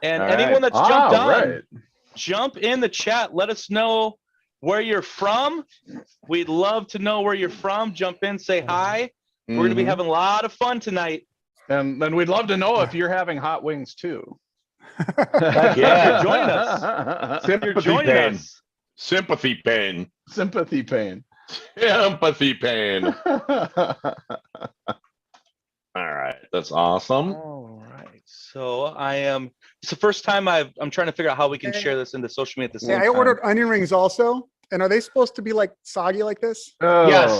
And All anyone right. that's jumped on, Right. jump in the chat. Let us know where you're from. We'd love to know where you're from. Jump in, say hi. We're going to be having a lot of fun tonight. And then we'd love to know if you're having hot wings too. Yeah, join us. You're joining us. Sympathy pain. Sympathy pain. Empathy pain. All right, that's awesome. All right. So it's the first time I'm trying to figure out how we can share this into social media at the same Yeah, I time. ordered onion rings also. And are they supposed to be like soggy like this? Oh. Yes.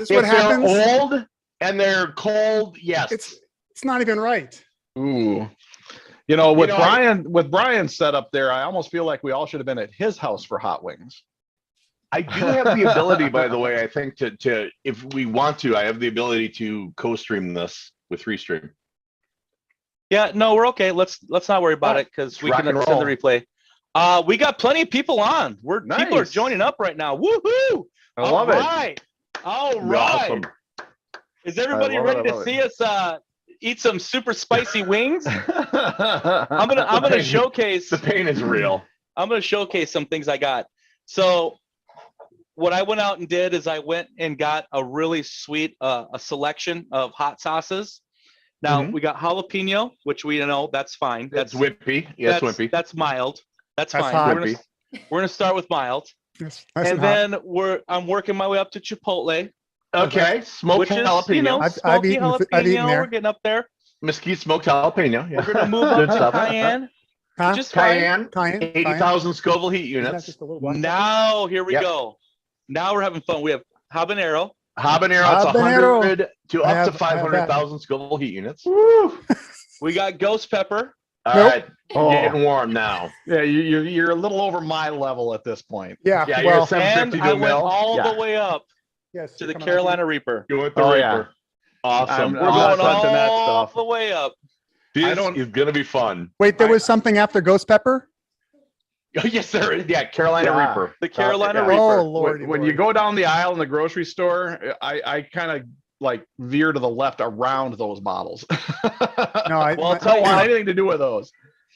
Is this If what happens? they're old and they're cold, yes. It's not even right. Ooh. You know, with know, Brian's setup there, I almost feel like we all should have been at his house for hot wings. I do have the ability, by the way, I think to if we want to, I have the ability to co-stream this with Restream. Yeah, no, we're okay. Let's not worry about it because we Rock can and send the roll. replay. We got plenty of people on. People are Nice. joining up right now. Woohoo! I love it. All right. Awesome. Is everybody I love it, ready I to love see us eat some super spicy wings? I'm I'm gonna showcase. The pain is real. I'm gonna showcase some things I got. So what I went out and did is I went and got a really sweet a selection of hot sauces. Now we got jalapeno, which we know that's fine. That's wimpy. Yes, wimpy. That's mild. That's fine. hot. We're gonna start with mild, It's nice and hot. then I'm working my way up to chipotle, Okay, smoked which is jalapeno. I've smoky eaten- jalapeno. I've eaten there. We're getting up there. Mesquite smoked jalapeno. Yeah. We're gonna move Good up to stuff. cayenne, Huh? just fine. Cayenne, Cayenne. 80,000 Scoville heat Isn't that units. just a little black pepper? Now here we Yep. go. Now we're having fun. We have habanero. Habanero, it's Habanero. 100 to I up have- to I have that. 500,000 Scoville heat units. We got ghost pepper. All Nope. right, Oh. getting warm now. Yeah, you're a little over my level at this point. Yeah. Yeah, you're well, at 750 And I to a went mil. all Yeah. the way up yes, to you're the coming Carolina Reaper. You went the Oh, Reaper. yeah. Awesome. We're I'm going not touching that all stuff. the way up. This don't- is gonna be fun. Wait, there was something after ghost pepper? Oh, yes, there is. Yeah, Carolina Yeah. Reaper. The Carolina Yeah. Reaper. Oh, Lord. When you go down the aisle in the grocery store, I kind of like veer to the left around those bottles. No, I Well, I'll I tell don't you want what. anything to do with those.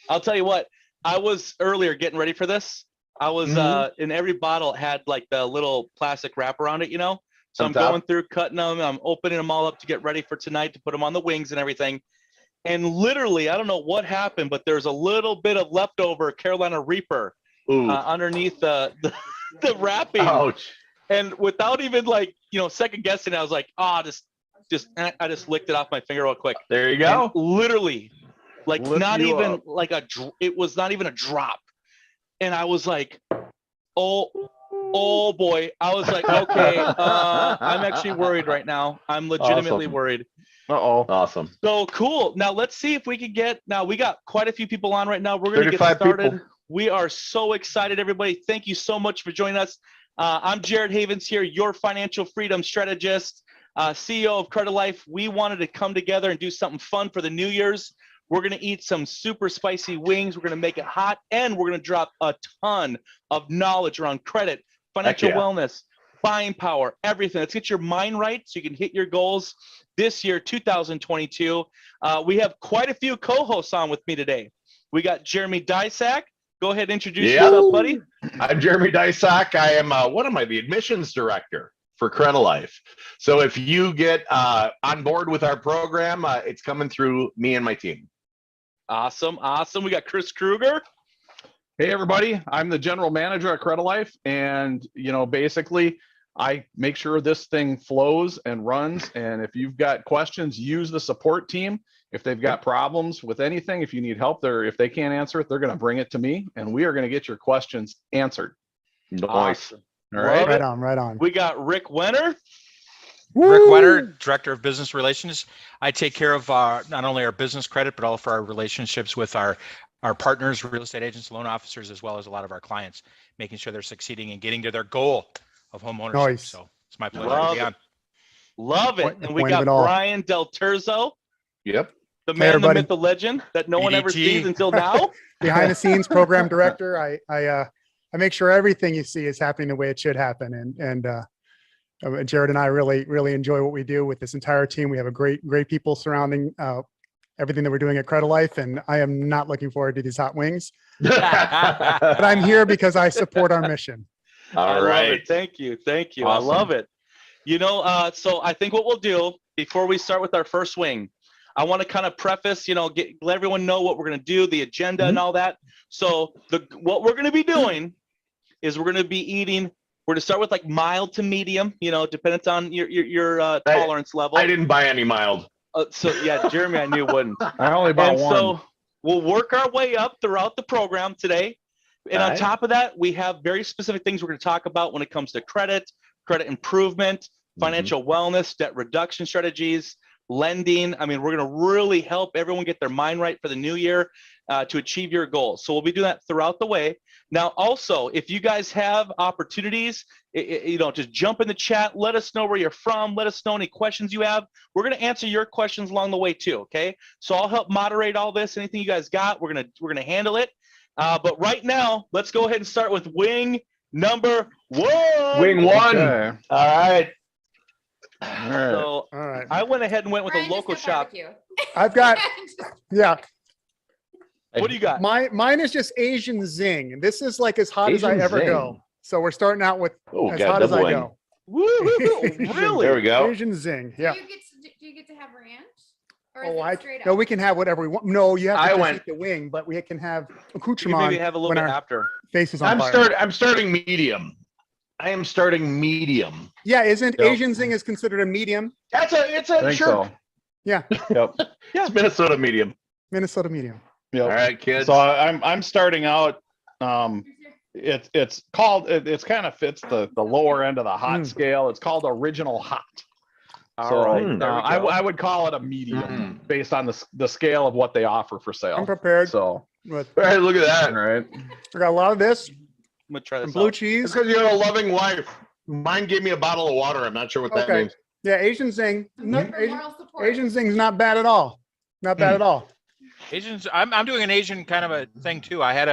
I'll tell you what. I was earlier getting ready for this. I was in every bottle it had like the little plastic wrap around it, So On I'm top. going through, cutting them. I'm opening them all up to get ready for tonight to put them on the wings and everything. And literally, I don't know what happened, but there's a little bit of leftover Carolina Reaper Ooh. underneath the wrapping. Ouch. And without even second guessing, I was like, I just licked it off my finger real quick. There you And go. literally, like Lift not you even up. like it was not even a drop. And I was like, oh boy. I was like, okay, I'm actually worried right now. I'm legitimately Awesome. worried. Uh-oh. Awesome. So cool. Now let's see if we can we got quite a few people on right now. We're going to get 35 started. people. We are so excited, everybody. Thank you so much for joining us. I'm Jared Havens here, your financial freedom strategist, CEO of Credit Life. We wanted to come together and do something fun for the New Year's. We're going to eat some super spicy wings. We're going to make it hot, and we're going to drop a ton of knowledge around credit, financial yeah. wellness, buying power, everything. Let's get your mind right so you can hit your goals this year, 2022. We have quite a few co-hosts on with me today. We got Jeremy Dysack. Go ahead and introduce Yeah. yourself, buddy. I'm Jeremy Dysack. I am the admissions director for Credit Life. So if you get on board with our program, it's coming through me and my team. Awesome. We got Chris Kruger. Hey, everybody. I'm the general manager at Credit Life. And, basically, I make sure this thing flows and runs. And if you've got questions, use the support team. If they've got problems with anything, if you need help, if they can't answer it, they're going to bring it to me. And we are going to get your questions answered. Nice. Awesome. All right. Right on, right on. We got Rick Wenner. Rick Woo! Wenner, Director of Business Relations. I take care of not only our business credit, but also our relationships with our partners, real estate agents, loan officers, as well as a lot of our clients, making sure they're succeeding and getting to their goal of home ownership. Nice. So it's my pleasure Love to be on. Love it. Point- And we point of got it all. Brian Del Terzo, Yep. the man, the everybody. myth, the legend that no one ever BDT. sees until now. Behind the scenes program director. I make sure everything you see is happening the way it should happen. And Jared and I really enjoy what we do with this entire team. We have a great people surrounding everything that we're doing at Credit Life. And I am not looking forward to these hot wings, but I'm here because I support our mission. I All love right. it. Thank you. Thank you. Awesome. I love it. So I think what we'll do before we start with our first wing, I want to kind of preface, let everyone know what we're going to do, the agenda and all that. So what we're going to be doing is we're going to be eating. We're going to start with like mild to medium, depending on your tolerance level. I didn't buy any mild. So yeah, Jeremy, I knew wouldn't. I only bought And one. so we'll work our way up throughout the program today. And on Alright. top of that, we have very specific things we're going to talk about when it comes to credit improvement, financial wellness, debt reduction strategies, lending. I mean, we're going to really help everyone get their mind right for the new year to achieve your goals. So we'll be doing that throughout the way. Now, also, if you guys have opportunities, just jump in the chat. Let us know where you're from. Let us know any questions you have. We're going to answer your questions along the way too. Okay. So I'll help moderate all this. Anything you guys got, we're going to handle it. But right now, let's go ahead and start with wing number 1. Wing 1. Okay. All right. All right. So All right. I went ahead and went with Ryan a just local got shop. barbecue. I've got, yeah, What do you got? mine is just Asian Zing. This is like as hot as I Asian ever Zing. go. So we're starting out with Oh, as got hot as I double go. Woo! Really? There we go. Asian Zing. Yeah. Do you get to have ranch? Or is Oh, it straight no, up? we can have whatever we want. No, you have to I just went- eat the wing, but we can have You accoutrement can maybe have a little when bit our after. face is on fire. I'm starting medium. I am starting medium. Yeah, isn't Yep. Asian Zing is considered a medium? It's I a think sure. so. Yeah, Yep. It's Minnesota medium. Minnesota medium. Yep. All right, kids. So I'm starting out. It's called. It's kind of fits the lower end of the hot Mm. scale. It's called original hot. All So right. Mm. There we I, go. I would call it a medium based on the scale of what they offer for I'm sale. prepared. So With, All right, look at that. all right. I got a lot of this, I'm gonna try some this blue out. It's cheese. because you're a loving wife. Mine gave me a bottle of water. I'm not sure what that Okay. means. Yeah, Asian Zing. I'm No, here for Asian, moral support. Asian Zing's not bad at all. Not bad at all. Asians, I'm doing an Asian kind of a thing too. I had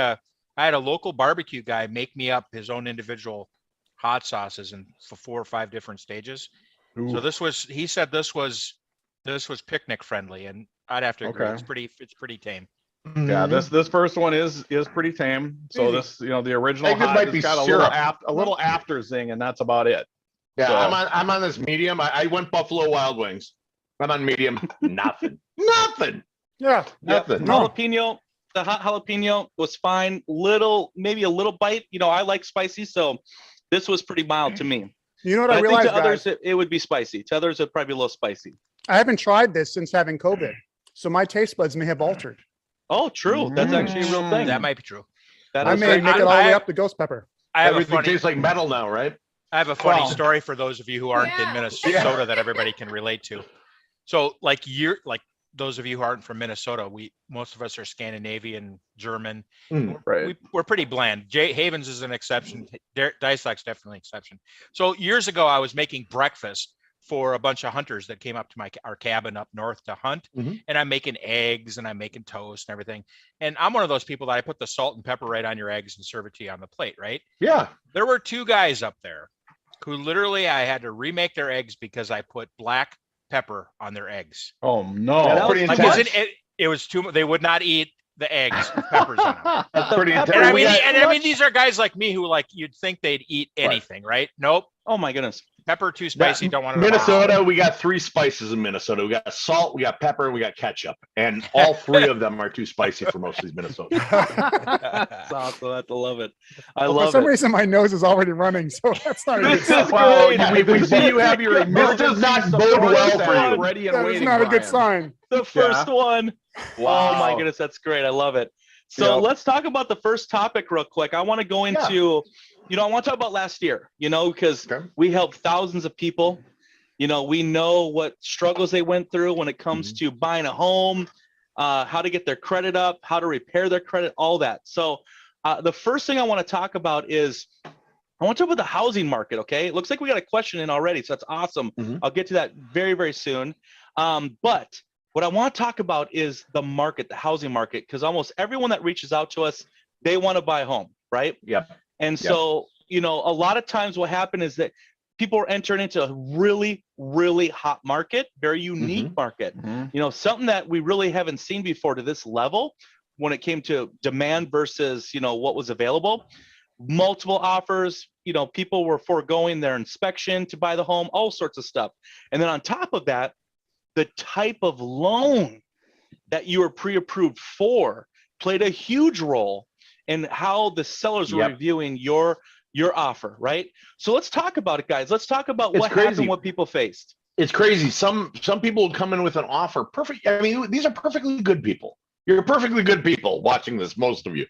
a local barbecue guy make me up his own individual hot sauces in 4 or 5 different stages. So he said this was picnic friendly, and I'd have to agree. Okay. It's pretty tame. Yeah, this first one is pretty tame. So Easy. this, the original I think this hot might has be got syrup. a little after zing, and that's about it. Yeah, So- I'm on this medium. I went Buffalo Wild Wings. I'm on medium. Nothing. Nothing. Yeah. Nothing. No. Jalapeno. The hot jalapeno was fine. Maybe a little bite. I like spicy, so this was pretty mild to me. You know what But I I think realized, to others guys? it would be spicy. To others, it'd probably be a little spicy. I haven't tried this since having COVID. So my taste buds may have altered. Oh, true. That's actually a real thing. That might be true. That I is may great. make it all the way up to ghost pepper. I have a Everything funny tastes like metal now, right? funny Well- story for those of you who aren't Yeah. in Minnesota that everybody can relate to. So like those of you who aren't from Minnesota, most of us are Scandinavian, German. Right. We're pretty bland. Jay Havens is an exception. Dysak's definitely an exception. So years ago, I was making breakfast for a bunch of hunters that came up to our cabin up north to hunt. Mhm. And I'm making eggs and I'm making toast and everything. And I'm one of those people that I put the salt and pepper right on your eggs and serve it to you on the plate, right? Yeah. There were 2 guys up there who literally I had to remake their eggs because I put black pepper on their eggs. Oh no. That's That pretty was- Because intense. it was too much. They would not eat the eggs with peppers on them. That's pretty pepper- intense. And We got- I mean, these are guys like me who you'd think they'd eat anything, right? Nope. Oh my goodness. Pepper too spicy. Don't want to. Minnesota, we got 3 spices in Minnesota. We got salt, we got pepper, we got ketchup. And all 3 of them are too spicy for most of these Minnesotans. That's awesome. I have to love it. I Well, for love some it. reason, my nose is already running, so that's not a good This sign. is Well, great. we see you have your This does not bode well for you. ready and That is waiting. not a good Brian. sign. The first one. Wow. Oh my goodness, that's great. I love it. So Yep. let's talk about the first topic real quick. I want to go into, I want to talk about last year, because Okay. we helped thousands of people. We know what struggles they went through when it comes to buying a home, how to get their credit up, how to repair their credit, all that. So the first thing I want to talk about is I want to talk about the housing market. Okay. It looks like we got a question in already. So that's awesome. Mhm. I'll get to that very, very soon. But what I want to talk about is the market, the housing market, because almost everyone that reaches out to us, they want to buy a home, right? Yep. And Yep. so, a lot of times what happened is that people are entering into a really, really hot market, very unique market. You know, something that we really haven't seen before to this level when it came to demand versus, you know, what was available. Multiple offers, you know, people were foregoing their inspection to buy the home, all sorts of stuff. And then on top of that, the type of loan that you were pre-approved for played a huge role in how the sellers were reviewing your offer, right? So let's talk about it, guys. Let's talk about what happened, what people faced. It's crazy. Some people would come in with an offer. Perfect. I mean, these are perfectly good people. You're perfectly good people watching this, most of you.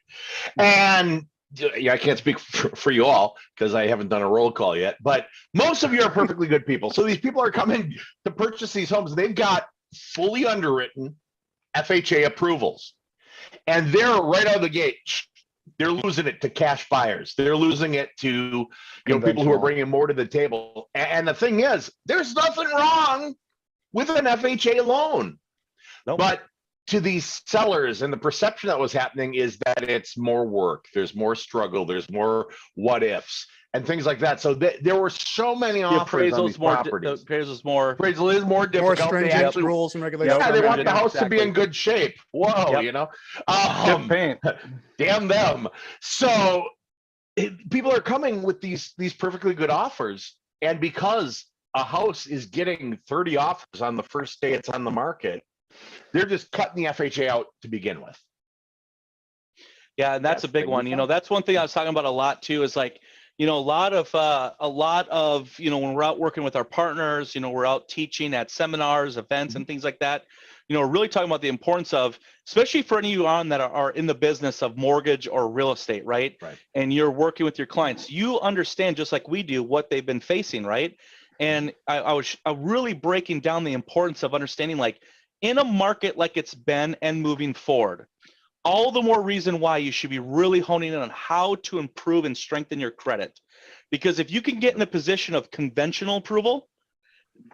And I can't speak for you all because I haven't done a roll call yet, but most of you are perfectly good people. So these people are coming to purchase these homes. They've got fully underwritten FHA approvals, and they're right out of the gate. They're losing it to cash buyers. They're losing it to people who are bringing more to the table. And the thing is, there's nothing wrong with an FHA loan, but to these sellers, and the perception that was happening is that it's more work. There's more struggle. There's more what ifs and things like that. So there were so many offers on these properties. Appraisal is more difficult. More stringent rules and regulations. Yeah, they want the house to be in good shape. Whoa, you know, paint. Damn them. So people are coming with these perfectly good offers, and because a house is getting 30 offers on the first day it's on the market, they're just cutting the FHA out to begin with. Yeah, and that's a big one. You know, that's one thing I was talking about a lot too, is like, you know, a lot of, you know, when we're out working with our partners, you know, we're out teaching at seminars, events, and things like that, you know, we're really talking about the importance of, especially for any of you on that are in the business of mortgage or real estate, right? And you're working with your clients, you understand, just like we do, what they've been facing, right? And I was really breaking down the importance of understanding, like, in a market like it's been and moving forward, all the more reason why you should be really honing in on how to improve and strengthen your credit. Because if you can get in a position of conventional approval,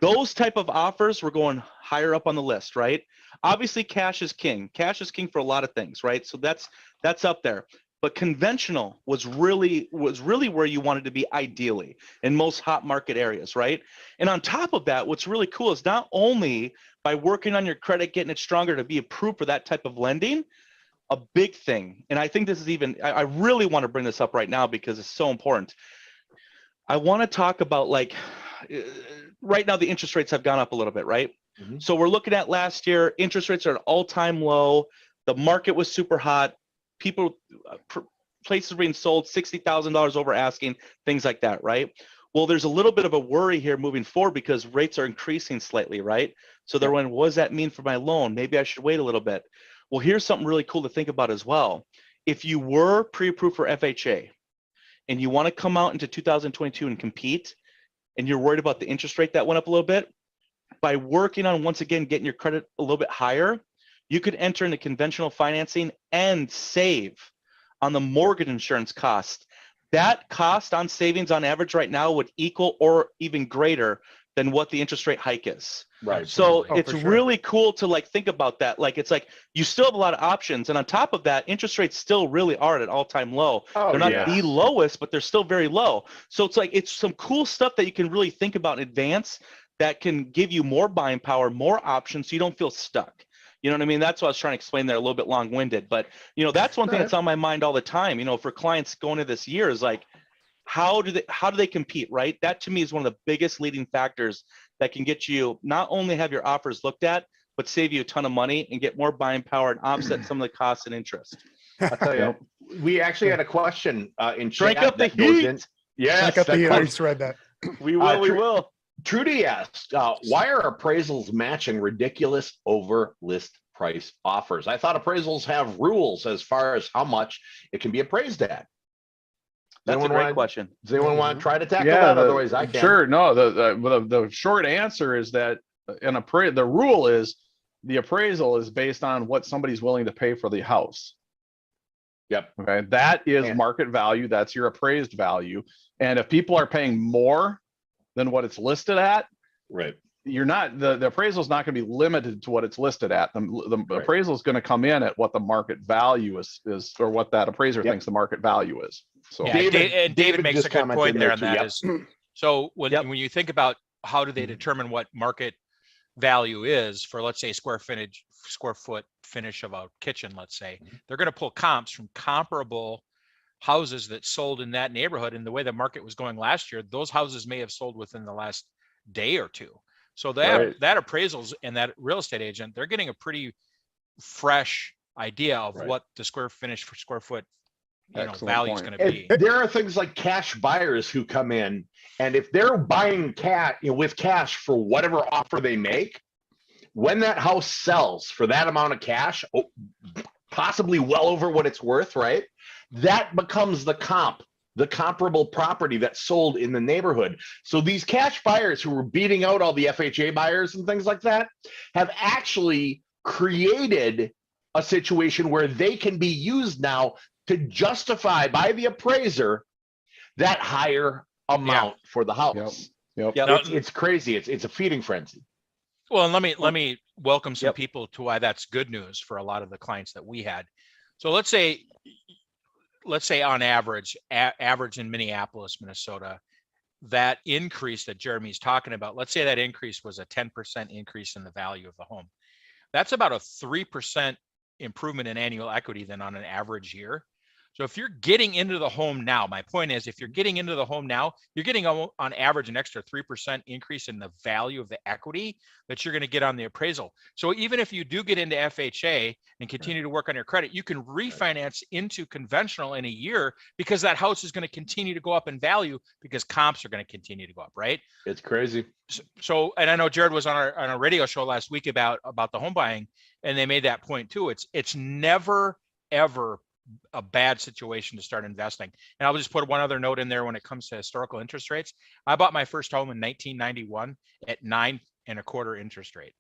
those type of offers were going higher up on the list, right? Obviously, cash is king. Cash is king for a lot of things, right? So that's up there. But conventional was really where you wanted to be ideally in most hot market areas, right? And on top of that, what's really cool is not only by working on your credit, getting it stronger to be approved for that type of lending, a big thing, and I think this is even, I really want to bring this up right now because it's so important. I want to talk about, like, right now the interest rates have gone up a little bit, right? So we're looking at last year, interest rates are at an all-time low. The market was super hot. People, places being sold $60,000 over asking, things like that, right? Well, there's a little bit of a worry here moving forward because rates are increasing slightly, right? So they're wondering, what does that mean for my loan? Maybe I should wait a little bit. Well, here's something really cool to think about as well. If you were pre-approved for FHA and you want to come out into 2022 and compete, and you're worried about the interest rate that went up a little bit, by working on, once again, getting your credit a little bit higher, you could enter into conventional financing and save on the mortgage insurance cost. That cost on savings on average right now would equal or even greater than what the interest rate hike is. Right. So it's really cool to, like, think about that. Like, it's like you still have a lot of options, and on top of that, interest rates still really are at an all-time low. They're not the lowest, but they're still very low. So it's like, it's some cool stuff that you can really think about in advance that can give you more buying power, more options, so you don't feel stuck. You know what I mean? That's what I was trying to explain there, a little bit long-winded, but, you know, that's one thing that's on my mind all the time, you know, for clients going into this year, is like, how do they compete, right? That to me is one of the biggest leading factors that can get you not only have your offers looked at, but save you a ton of money and get more buying power and offset some of the costs and interest. I'll tell you, we actually had a question in chat. Crank up the heat. Yes, Crank up the heat. I just read that. We will. Trudy asked, why are appraisals matching ridiculous over list price offers? I thought appraisals have rules as far as how much it can be appraised at. That's a great question. Does anyone want to try to tackle that? Otherwise, I can. Sure. No, the short answer is that the rule is the appraisal is based on what somebody's willing to pay for the house. Yep. Okay. That is market value. That's your appraised value. And if people are paying more than what it's listed at, right, you're not, the appraisal is not going to be limited to what it's listed at. The appraisal is going to come in at what the market value is or what that appraiser thinks the market value is. So David makes a good point there on that. Is So when Yep. when you think about how do they determine what market value is for, let's say, square foot finish of a kitchen, let's say, they're going to pull comps from comparable houses that sold in that neighborhood. And the way the market was going last year, those houses may have sold within the last day or two. So that appraisals and that real estate agent, they're getting a pretty fresh idea of Right. what the square finish for square foot Excellent value is point. going to be. And there are things like cash buyers who come in, and if they're buying with cash for whatever offer they make, when that house sells for that amount of cash, possibly well over what it's worth, right? That becomes the comparable property that sold in the neighborhood. So these cash buyers who were beating out all the FHA buyers and things like that have actually created a situation where they can be used now to justify by the appraiser that higher amount for the house. Yep. Yep. It's crazy. It's a feeding frenzy. Well, and let me welcome some Yep. people to why that's good news for a lot of the clients that we had. So let's say on average in Minneapolis, Minnesota, that increase that Jeremy's talking about, let's say that increase was a 10% increase in the value of the home. That's about a 3% improvement in annual equity than on an average year. So if you're getting into the home now, my point is, if you're getting into the home now, you're getting on average an extra 3% increase in the value of the equity that you're going to get on the appraisal. So even if you do get into FHA and continue to work on your credit, you can refinance into conventional in a year because that house is going to continue to go up in value because comps are going to continue to go up, right? It's crazy. So, and I know Jared was on a radio show last week about the home buying, and they made that point too. It's never, ever a bad situation to start investing. And I'll just put one other note in there when it comes to historical interest rates. I bought my first home in 1991 at 9.25% interest rate.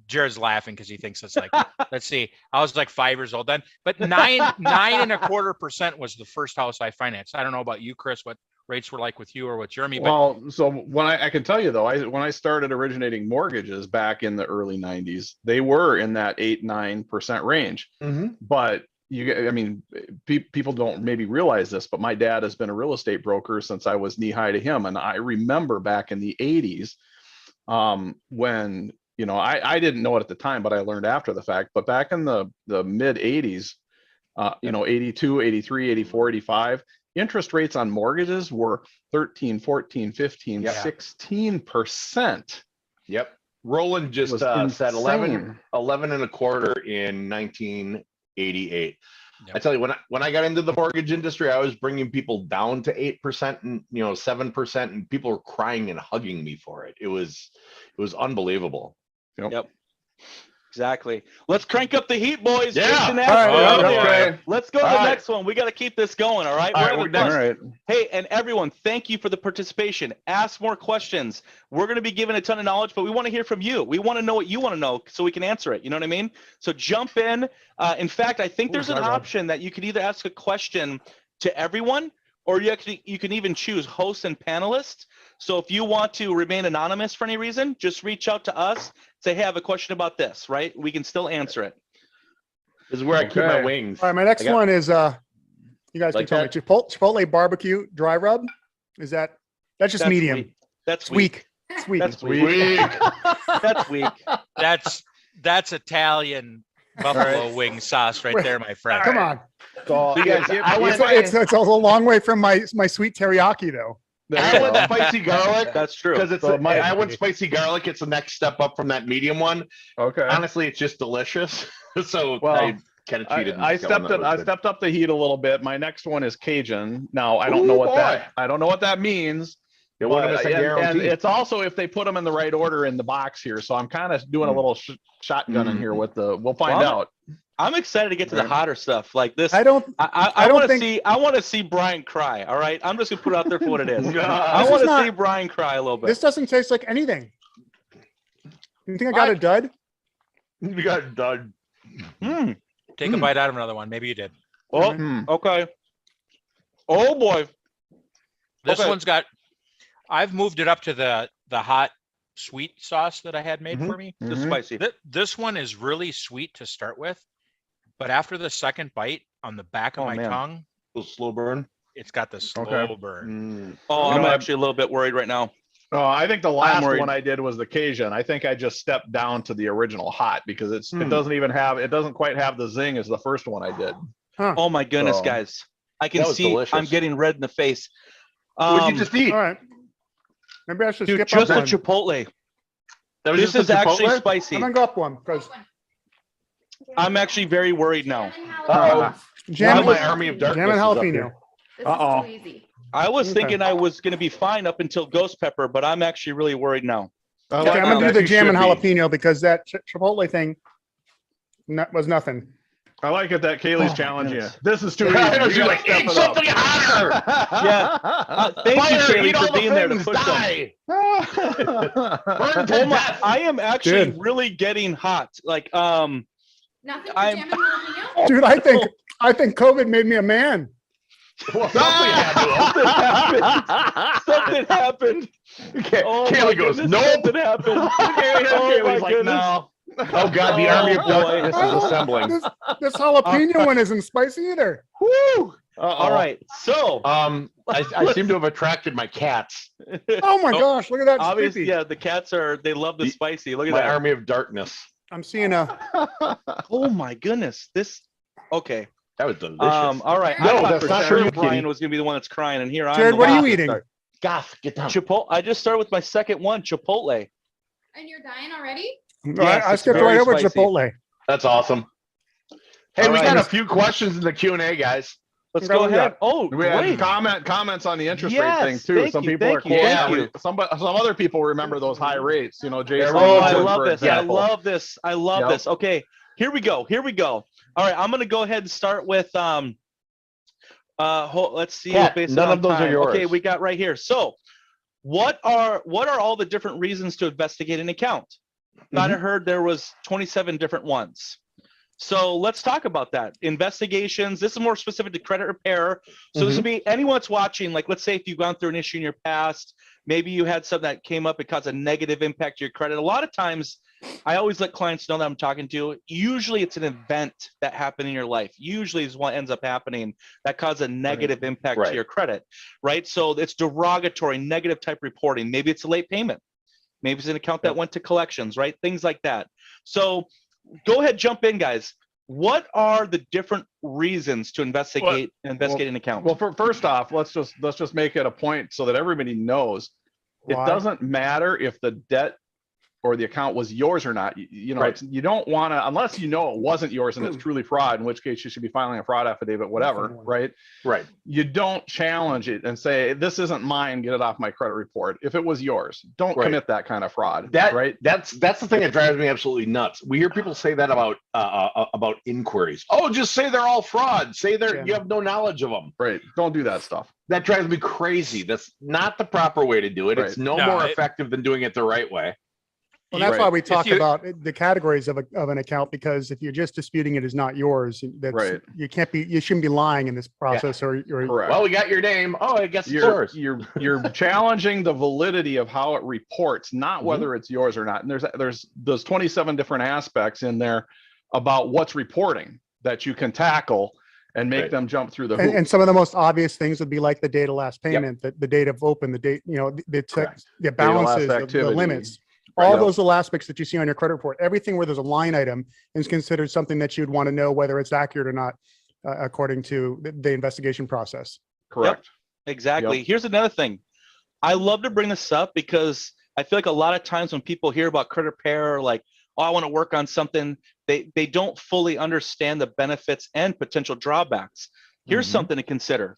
Jared's laughing because he thinks it's like, let's see, I was like 5 years old then, but 9.25% was the first house I financed. I don't know about you, Chris, what rates were like with you or with Jeremy, but Well, so when I can tell you though, when I started originating mortgages back in the early 90s, they were in that 8-9% range. But people don't maybe realize this, but my dad has been a real estate broker since I was knee high to him. And I remember back in the 80s, when, I didn't know it at the time, but I learned after the fact, but back in the mid 80s, 82, 83, 84, 85, interest rates on mortgages were 13, 14, 15, 16%. Yep. Roland just said 11 and a quarter in 1988. Yep. I tell you, when I got into the mortgage industry, I was bringing people down to 8% and 7%, and people were crying and hugging me for it. It was unbelievable. Yep. Exactly. Let's crank up the heat, boys. Yeah. Jason asked All right, earlier. okay. Let's go to the next one. We got to keep this going. All right. All right, We're we're having fun. All right. Hey, and everyone, thank you for the participation. Ask more questions. We're going to be giving a ton of knowledge, but we want to hear from you. We want to know what you want to know so we can answer it. You know what I mean? So jump in. In fact, I think there's an option that you could either ask a question to everyone, or you can even choose host and panelist. So if you want to remain anonymous for any reason, just reach out to us. Say, hey, I have a question about this, right? We can still answer it. This is where I keep my Okay. wings. All right, my next one is, you guys Like can tell me, Chipotle barbecue dry rub. That's just medium. Weak. That's It's weak. weak. It's weak. That's weak. That's weak. that's Italian buffalo wing sauce right there, my friend. Come on. So you guys, I went It's a long way from my sweet teriyaki though. spicy garlic. That's true. Because I went spicy garlic. It's the next step up from that medium one. Okay. Honestly, it's just delicious. So Well, I kind of cheated. I stepped up the heat a little bit. My next one is Cajun. Now I don't know what that means. It wasn't But- a and guarantee. it's also if they put them in the right order in the box here. So I'm kind of doing a little shotgun in here with we'll find Well, out. I'm excited to get to the hotter stuff like this. I don't I don't want to think- see. I want to see Brian cry. All right, I'm just gonna put it out there for what it is. I This want is to not- see Brian cry a little bit. this doesn't taste like anything. You think I got a dud? You got done. Take a bite out of another one. Maybe you did. Oh, Hmm. okay. Oh boy. This Okay. one's got, I've moved it up to the hot sweet sauce that I had made Mhm. for me. This Mhm. spicy. This one is really sweet to start with, but after the second bite on the back of Oh, my man. tongue, A little slow burn. It's got the slow Okay. burn. Oh, You I'm know, actually a little bit worried right now. Oh, I think the last worried. one I did was the Cajun. I think I just stepped down to the original hot because it Hmm. doesn't quite have the zing as the first one I did. Oh my goodness, So- guys. I can That was see delicious. I'm getting red in the face. What'd you just eat? All right. Maybe I should Dude, skip just up a one. Chipotle. That was This just is a actually Chipotle? spicy. I'm gonna go up one because I'm actually very worried now. Uh-oh. jam, Now my army of jam darkness and is up jalapeno. here. This Uh-oh. is too easy. I was Okay. thinking I was going to be fine up until ghost pepper, but I'm actually really worried now. I Okay, like I'm gonna that. do the you jam and should be. jalapeno because that Chipotle thing was nothing. I like it that Kaylee's Oh, challenging you. goodness. This is too easy. I know, You she's gotta like, step eat it up. something hotter. Yeah. Thank you, Fire, Kaylee, eat all for the being there to things, push them. die. Burn to Oh my, death. I am actually Good. really getting hot. Like, Nothing for I'm- jam and jalapeno? Dude, I think COVID made me a man. Well, something happened. something happened. Oh my Kaylee goes, goodness, nope. something happened. Oh my Kaylee's like, goodness. no. Oh God, the army of Oh, darkness boy. is assembling. This jalapeno one isn't spicy either. Woo! Uh-oh. All right. So, I seem to have attracted my cats. Oh my gosh, look at that. It's obviously, creepy. yeah, the cats they love the The- spicy. Look at My that. army of darkness. I'm seeing a. Oh my goodness. Okay. That was delicious. All right. No, I thought that's for not sure for you, Brian kitty. was gonna be the one that's crying, and here I'm. Jared, the what are one you to eating? start. Goth, get down. Chipotle. I just started with my second one, Chipotle. And you're dying already? Yes, I it's skipped very right over spicy. Chipotle. That's awesome. Hey, All we right. got a few questions in the Q&A, guys. Let's Okay, go we ahead. got- Oh, We had great. comments on the interest Yes, rate thing too. thank Some you, people are thank you, thank quoting. you. Some other people remember those high rates. You know, Jason. Oh, I Wood, love for this. example. I love this. I love Yep. this. Okay, here we go. All right, I'm gonna go ahead and start with let's see. Kat, based none on of those are time. yours. Okay, we got right here. So, what are all the different reasons to investigate an account? Thought Mm-hmm. I heard there was 27 different ones. So let's talk about that. Investigations. This is more specific to credit repair. So this would be anyone that's watching. Like, let's say if you've gone through an issue in your past, maybe you had something that came up and caused a negative impact to your credit. A lot of times, I always let clients know that I'm talking to. Usually, it's an event that happened in your life. Usually, is what ends up happening that caused a negative impact Right. to your credit, right? So it's derogatory, negative type reporting. Maybe it's a late payment. Maybe it's an account that went to collections, right? Things like that. So go ahead, jump in, guys. What are the different reasons to investigate an account? Well, first off, let's just make it a point so that everybody knows. It Why? doesn't matter if the debt or the account was yours or not. You know, Right. you don't want to, unless you know it wasn't yours and it's truly fraud, in which case you should be filing a fraud affidavit, whatever, Definitely. right? Right. You don't challenge it and say, this isn't mine, get it off my credit report. If it was yours, don't Right. commit that kind of fraud, That right? That's the thing that drives me absolutely nuts. We hear people say that about inquiries. Oh, just say they're all fraud. Say Yeah. you have no knowledge of them. Right. Don't do that stuff. That drives me crazy. That's not the proper way to do it. It's Right. no No, more it- effective than doing it the right way. Well, that's Right. why we If talk you- about the categories of an account, because if you're just disputing it is not yours, that's, Right. you shouldn't be lying in this process or Correct. Well, we got your name. Oh, I guess it's you're, yours. you're challenging the validity of how it reports, not whether it's yours or not. And there's those 27 different aspects in there about what's reporting that you can tackle and make Right. them jump through the hoop. and some of the most obvious things would be like the date of last Yep. payment, the date of open, the date, the Correct. the last balances, the activity. limits, Right. all Yep. those little aspects that you see on your credit report. Everything where there's a line item is considered something that you'd want to know whether it's accurate or not, according to the investigation process. Correct. Exactly. Here's another thing. I love to bring this up because I feel like a lot of times when people hear about credit repair, or like, oh, I want to work on something, they don't fully understand the benefits and potential drawbacks. Here's Mhm. something to consider.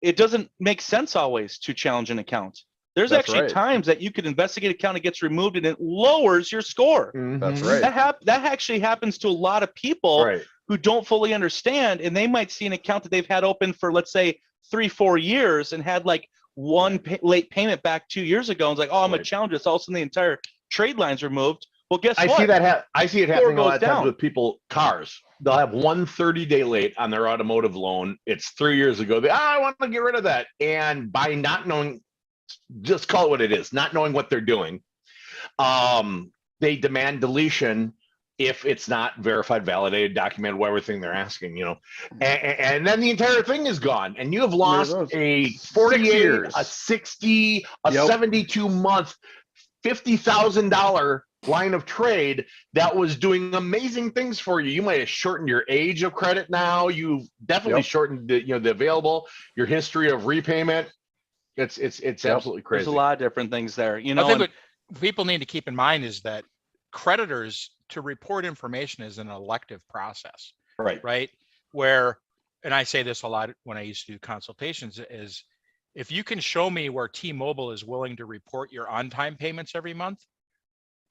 It doesn't make sense always to challenge an account. There's That's actually right. times that you could investigate an account, it gets removed, and it lowers your score. That's Mhm. right. That actually happens to a lot of people Right. who don't fully understand, and they might see an account that they've had open for, let's say, 3-4 years and had like one late payment back 2 years ago, and it's like, oh, I'm gonna Right. challenge this. All of a sudden, the entire trade line's removed. Well, guess I what? see that. I see it happening a goes lot of times down. with people, cars. They'll have one 30-day late on their automotive loan. It's 3 years ago. I want to get rid of that. And by not knowing, just call it what it is, not knowing what they're doing, they demand deletion if it's not verified, validated, documented, everything they're asking, and then the entire thing is gone, and you have lost a 48, years. a 60, a Yep. 72-month, $50,000 line of trade that was doing amazing things for you. You might have shortened your age of credit now. You've definitely Yep. shortened the available, your history of repayment. It's absolutely crazy. There's a lot of different things there. I think what people need to keep in mind is that creditors to report information is an elective process, right? Where, and I say this a lot when I used to do consultations, is if you can show me where T-Mobile is willing to report your on-time payments every month,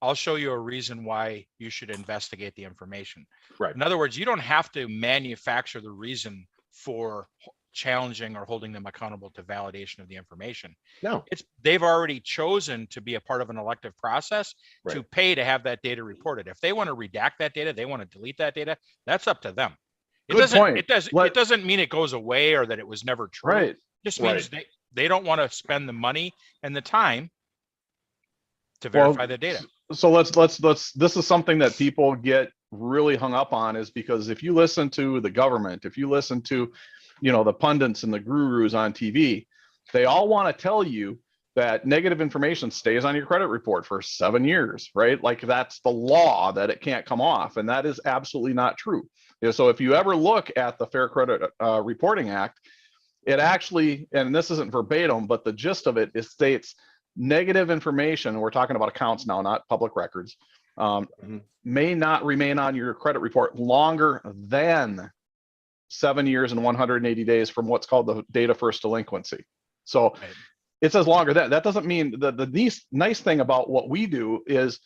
I'll show you a reason why you should investigate the information. Right. In other words, you don't have to manufacture the reason for challenging or holding them accountable to validation of the information. No. They've already chosen to be a part of an elective process to pay to have that data reported. If they want to redact that data, they want to delete that data, that's up to them. Good point. It doesn't mean it goes away or that it was never true. Right. It just means they don't want to spend the money and the time to verify the data. So let's this is something that people get really hung up on, is because if you listen to the government, if you listen to the pundits and the gurus on TV, they all want to tell you that negative information stays on your credit report for 7 years, right? Like that's the law, that it can't come off. And that is absolutely not true. So if you ever look at the Fair Credit Reporting Act, it actually, and this isn't verbatim, but the gist of it states negative information, we're talking about accounts now, not public records, may not remain on your credit report longer than 7 years and 180 days from what's called the date of first delinquency. So it says longer than. That doesn't mean the nice thing about what we do is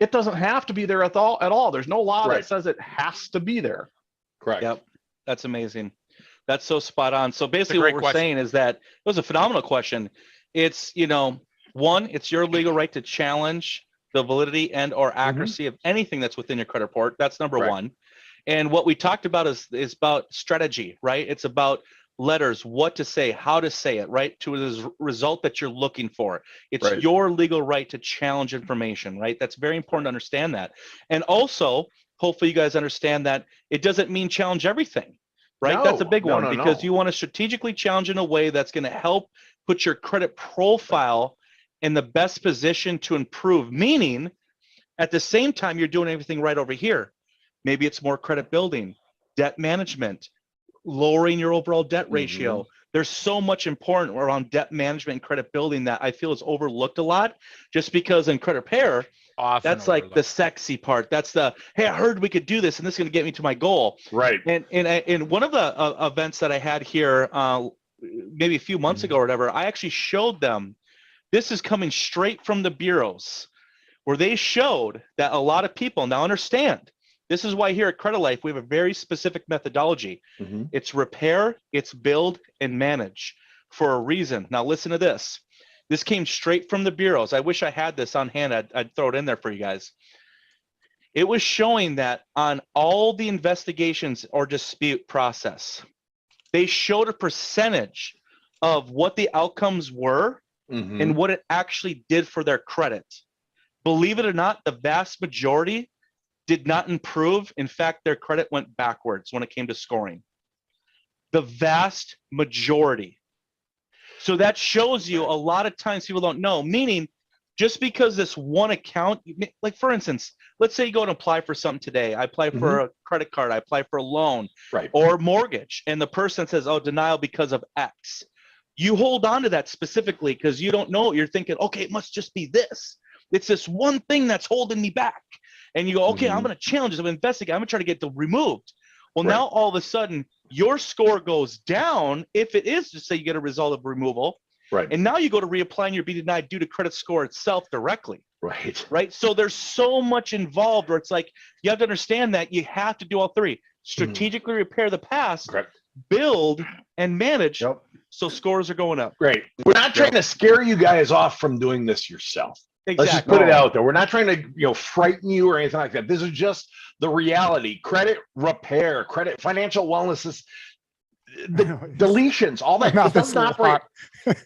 it doesn't have to be there at all. There's no law that says it has to be there. Correct. Yep. That's amazing. That's so spot on. So basically what we're saying is that it was a phenomenal question. It's, one, it's your legal right to challenge the validity and or accuracy of anything that's within your credit report. That's number one. And what we talked about is about strategy, right? It's about letters, what to say, how to say it, right? To the result that you're looking for. It's your legal right to challenge information, right? That's very important to understand that. And also, hopefully you guys understand that it doesn't mean challenge everything, right? No, that's a big one, because no. you want to strategically challenge in a way that's going to help put your credit profile in the best position to improve, meaning at the same time, you're doing everything right over here. Maybe it's more credit building, debt management, lowering your overall debt ratio. There's so much important around debt management and credit building that I feel is overlooked a lot, just because in credit repair, that's like the sexy part. That's the, hey, I heard we could do this and this is going to get me to my goal. Right. And in one of the events that I had here, maybe a few months ago or whatever, I actually showed them, this is coming straight from the bureaus, where they showed that a lot of people now understand. This is why here at Credit Life, we have a very specific methodology. It's repair, it's build, and manage for a reason. Now listen to this. This came straight from the bureaus. I wish I had this on hand. I'd throw it in there for you guys. It was showing that on all the investigations or dispute process, they showed a percentage of what the outcomes were and what it actually did for their credit. Believe it or not, the vast majority did not improve. In fact, their credit went backwards when it came to scoring. The vast majority. So that shows you a lot of times people don't know, meaning just because this one account, like for instance, let's say you go and apply for something today. I apply for a credit card, I apply for a loan or mortgage, and the person says, oh, denial because of X. You hold on to that specifically because you don't know. You're thinking, okay, it must just be this. It's this one thing that's holding me back. And you go, okay, I'm going to challenge this. I'm investigating. I'm going to try to get it removed. Well, now all of a sudden, your score goes down if it is to say you get a result of removal. And now you go to reapply and you're being denied due to credit score itself directly. Right. So there's so much involved where it's like, you have to understand that you have to do all three. Strategically repair the past, build, and manage. So scores are going up. Great. We're not trying to scare you guys off from doing this yourself. Exactly. Let's just put it out there. We're not trying to, frighten you or anything like that. This is just the reality. Credit repair, credit, financial wellness is the deletions, all that. It doesn't operate.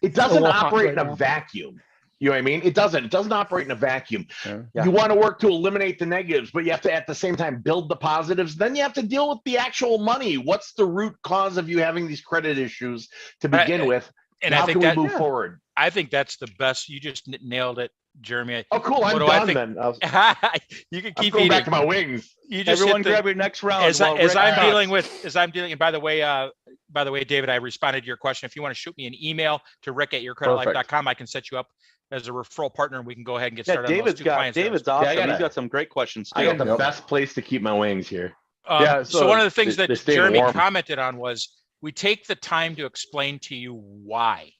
It doesn't operate in a vacuum. You know what I mean? It doesn't operate in a vacuum. Yeah. You want to work to eliminate the negatives, but you have to at the same time build the positives. Then you have to deal with the actual money. What's the root cause of you having these credit issues to begin with? And How I think can that we move forward? I think that's the best. You just nailed it, Jeremy. Oh, cool. I'm What do I done think? then. You can I'm keep going eating. back to my wings. You just Everyone hit the, grab your next round. as, while Rick I'm talks. dealing with, and by the way, David, I responded to your question. If you want to shoot me an email to rick@yourcreditlife.com, I can set you up as a referral partner and we can go ahead and get Yeah, started. on those David's two got clients that I was- David's awesome. Yeah, I He's got got some great questions I too. got the best place to keep my wings here. Yeah, so so one of the things they that stay Jeremy warm. commented on was we take the time to explain to you why.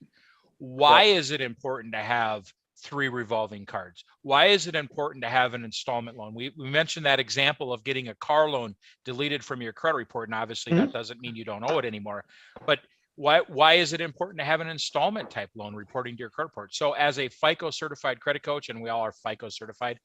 Why is it important to have 3 revolving cards? Why is it important to have an installment loan? We mentioned that example of getting a car loan deleted from your credit report, and obviously that doesn't mean you don't owe it anymore. But why is it important to have an installment type loan reporting to your credit report? So as a FICO certified credit coach, and we all are FICO certified,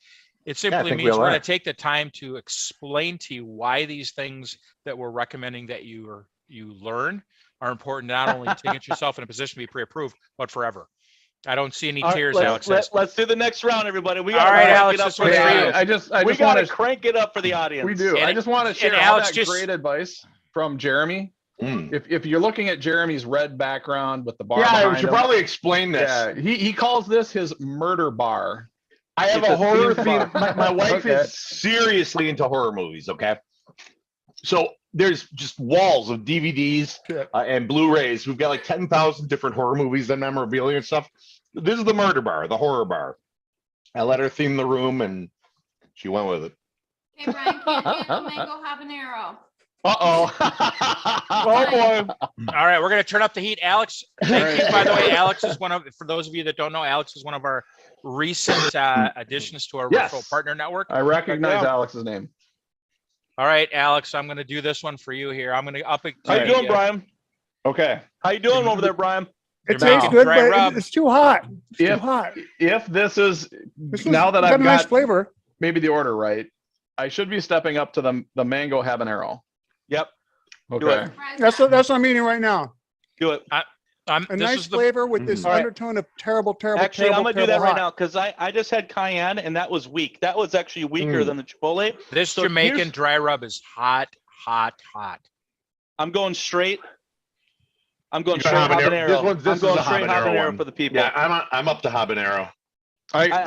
it simply think we means all we're are. going to take the time to explain to you why these things that we're recommending that you learn are important, not only to get yourself in a position to be pre-approved, but forever. I don't see any All right, tears, let's, Alex. let's do the next round, everybody. We All gotta right, crank Alex, it up this for one's the for you. audience. I just We want gotta to. crank it up for the audience. We do. And- I just want to share all Alex, that just- great advice from Jeremy. Mm. If you're looking at Jeremy's red background with the bar Yeah, I behind should him, probably explain this. yeah, he calls this his murder bar. I have It's a a horror theme theme. bar. My wife Okay. is seriously into horror movies. Okay, so there's just walls of DVDs Yeah. and Blu-rays. We've got like 10,000 different horror movies and memorabilia and stuff. This is the murder bar, the horror bar. I let her theme the room, and she went with it. Okay, Brian, can't handle mango habanero. Oh boy! All right, we're going to turn up the heat. Alex, thank you. By the way, Alex is for those of you that don't know, Alex is one of our recent additions to our Yes. referral partner network. I recognize Yeah. Alex's name. All right, Alex, I'm going to do this one for you here. I'm going to up it. How you doing, Brian? Okay. How you doing over there, Brian? It You're tastes making good, dry but rub. it's too hot. It's too If hot. if this is This now that got I've a nice got flavor. maybe the order right, I should be stepping up to the mango habanero. Yep, Do Okay. it. That's what I'm eating right now. do it. A This nice is the flavor with this All right. undertone of terrible, terrible, Actually, terrible, I'm gonna do that terrible right hot. now because I just had cayenne and that was weak. That was actually weaker than the Chipotle. this So Jamaican here's- dry rub is hot, hot, hot. I'm going straight. I'm going You straight got habanero. habanero. This I'm going is a straight habanero habanero one. for the people. Yeah, I'm up to habanero. I we don't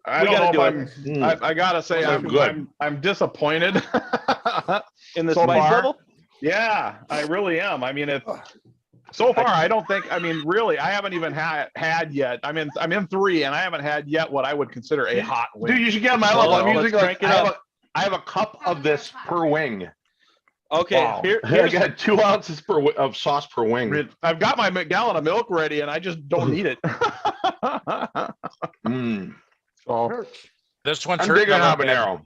gotta know do if it. I'm. I gotta say So I'm good. I'm disappointed. In the So spice far. level. Yeah, I really am. I mean, so far I don't think. I mean, really, I haven't even had yet. I'm in 3, and I haven't had yet what I would consider a hot wing. Dude, you should get my So, level. I'm let's using like crank it I have a cup of this per wing. Okay, Wow. I here's got 2 ounces of sauce per wing. I've got my gallon of milk ready, and I just don't need it. Mm. So, This one's I'm hurting digging a little bit. habanero.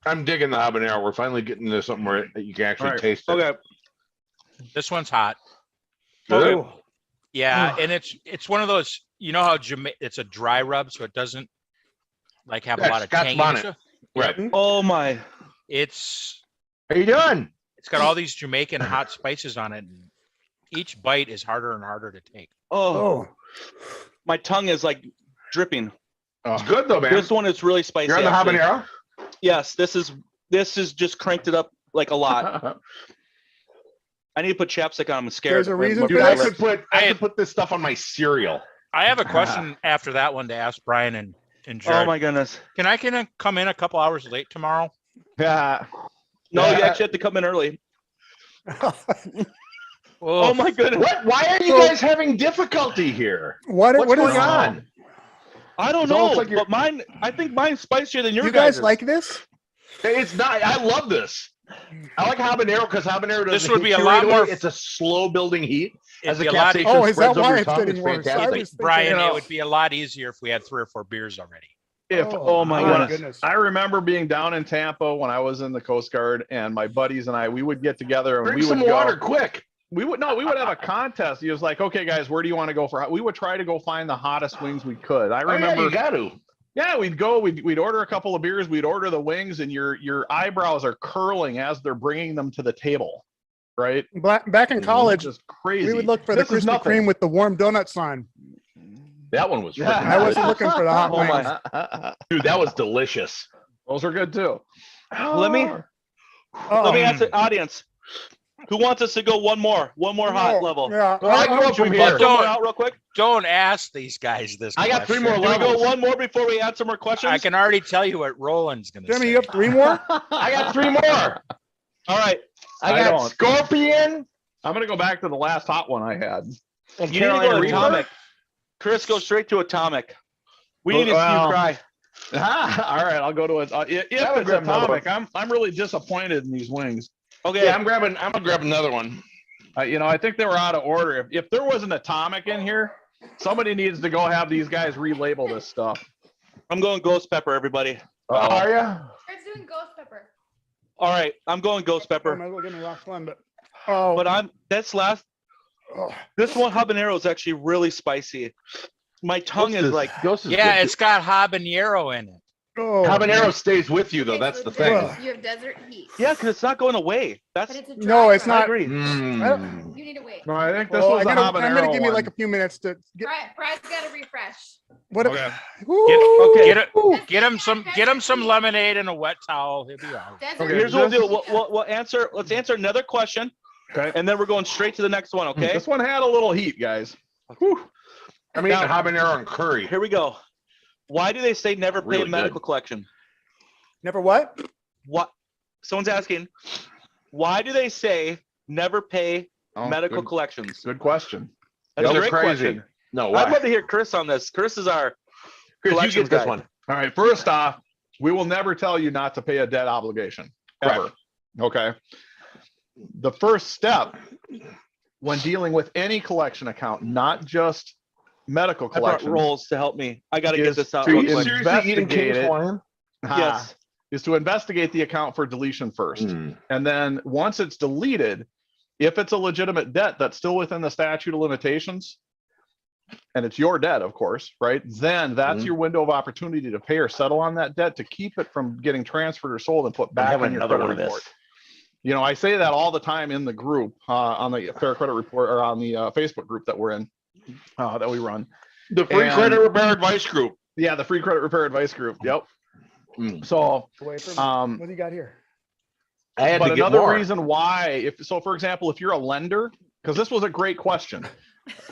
I'm digging the habanero. We're finally getting to something where you can actually All right. taste it. okay. This one's hot. Good. Okay. Yeah, and it's one of those. You know how it's a dry rub, so it doesn't like have a Yeah, lot of Scott's tang. bonnet. Right. Oh my. It's How you doing? it's got all these Jamaican hot spices on it. And each bite is harder and harder to take. Oh, Oh, my tongue is like dripping. It's good though, man. This one is really spicy. You're on the actually. habanero? Yes, this is just cranked it up like a lot. I need to put chapstick on. I'm scared. There's a reason Dude, for I this. could put this stuff on my cereal. I have a question after that one to ask Brian and Jared. Oh my goodness. Can I come in a couple hours late tomorrow? yeah. No, you Yeah. actually have to come in early. Oh, Oh my goodness. What? Why are you So- guys having difficulty here? what What's what is going on? I don't It's almost know, like you're- but mine. I think mine's spicier than your you guys guys's. like this? It's not. I love this. I like habanero because habanero doesn't. This would hit be a you lot right away. more- It's a slow building heat. it'd As be the a lot. capsaicin Oh, is that spreads over why your it's tongue, getting it's worse? I fantastic. was thinking- Brian, You know- it would be a lot easier if we had 3 or 4 beers already. Oh my goodness. I remember being down in Tampa when I was in the Coast Guard, and my buddies and I, we would get together and Drink we would some go. water, quick. We would have a contest. He was like, "Okay, guys, where do you want to go for?" We would try to go find the hottest wings we could. I Oh, yeah, remember. you got to. Yeah, we'd go. We'd order a couple of beers. We'd order the wings, and your eyebrows are curling as they're bringing them to the table, right? Back in college, Just crazy. we would look for the This is Krispy nothing. Kreme with the warm donut sign. That one was. Yeah. freaking I wasn't delicious. looking for the hot Oh my. wings. Dude, that was delicious. Those are good too. Let me Oh, let me ask the audience. Who wants us to go one more hot no, level? Yeah. Well, I go from Bust here. one Don't- more out real quick. Don't ask these guys this. I got 3 question. more Can we go levels. one more before we answer more questions? I can already tell you what Roland's going to Jimmy, say. you have 3 more? I got 3 more. All right. I I got don't. Scorpion. I'm gonna go back to the last hot one I had. And You need to Carolina go Reaper. atomic. Chris, go straight to atomic. We need to see Well, you cry. All right, I'll go to it. If I would it's grab another atomic, I'm really disappointed in these wings. Okay. Yeah, I'm gonna grab another one. I think they were out of order. If there was an atomic in here, somebody needs to go have these guys relabel this stuff. I'm going ghost pepper, everybody. Are ya? Starts doing ghost pepper. All right. I'm going ghost I pepper. might as well get my last one, but oh, But oh. this one habanero is actually really spicy. My tongue is like, Ghost is Yeah, good. it's got habanero in it. Oh. Habanero stays with you though. Okay, That's so the it's thing. desert- You have desert heat. yeah, because it's not going away. But That's, it's a dry No, it's dry. I not. agree. Mm. You need to wait. No, I think this Well, was I'm a gonna habanero give me like one. a few minutes to get Bry's got to refresh. what. Okay. Ooh. okay. Get him some lemonade and a wet towel. He'll be all right. Desert Okay, Here's what this- we'll do. We'll answer. Let's answer another question, Okay. and then we're going straight to the next one. Okay. This one had a little heat, guys. Whew. I mean, Now- habanero and curry. Here we go. Why do they say never pay Really medical good. collection? Never what? What? Someone's asking. Why do they say never pay Oh, medical good, collections? good question. That's a They're great crazy. question. No, I'd why? love to hear Chris on this. Chris is our Chris, you collections get this guy. one. All right. First off, we will never tell you not to pay a debt obligation ever. Okay. The first step when dealing with any collection account, not just medical I brought collection, rolls to help me. I got to get Is this out. So real you quick. seriously eating investigate King's it. Hawaiian? Yes. is to investigate the account for deletion first. Mm. And then once it's deleted, if it's a legitimate debt that's still within the statute of limitations, and it's your debt, of course, right? Then that's Mhm. your window of opportunity to pay or settle on that debt to keep it from getting transferred or sold and put I back have on your another credit one of report. this. You know, I say that all the time in the group, on the Fair Credit Report or on the Facebook group that we're in, that we run. The free And- credit repair advice group. Yeah, the Free Credit Repair Advice Group. Yep. Mm. So, Away from what do you got here? I had but to get another more. reason why, for example, if you're a lender, because this was a great question.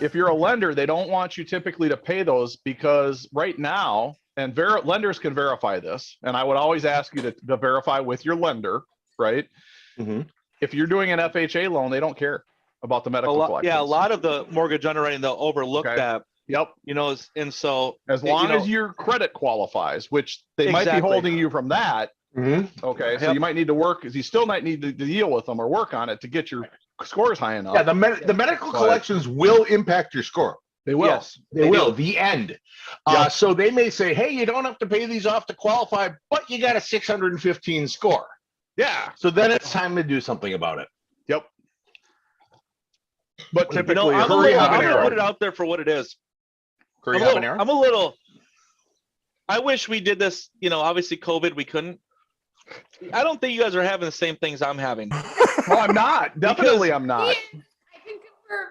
If you're a lender, they don't want you typically to pay those because right now, and lenders can verify this, and I would always ask you to verify with your lender, right? Mhm. If you're doing an FHA loan, they don't care about the medical collections. Yeah, a lot of the mortgage underwriting, they'll overlook Okay. that, Yep. you know, and so As you long know- as your credit qualifies, which they might be Exactly. holding you from that. Mhm. Okay, so Yep. you might need to work, because you still might need to deal with them or work on it to get your scores high enough. Yeah, the medical But- collections will impact your score. They will. Yes. They They will. do. The end. Yep. So they may say, "Hey, you don't have to pay these off to qualify, but you got a 615 score." Yeah. So then it's time to do something about it. Yep. But You know, typically, I'm, Curry I'm gonna habanero. put it out there for what it is. Curry I'm a little- habanero. I'm a little. I wish we did this. You know, obviously COVID, we couldn't. I don't think you guys are having the same things I'm having. no, I'm not. Definitely, I'm not. I can confirm.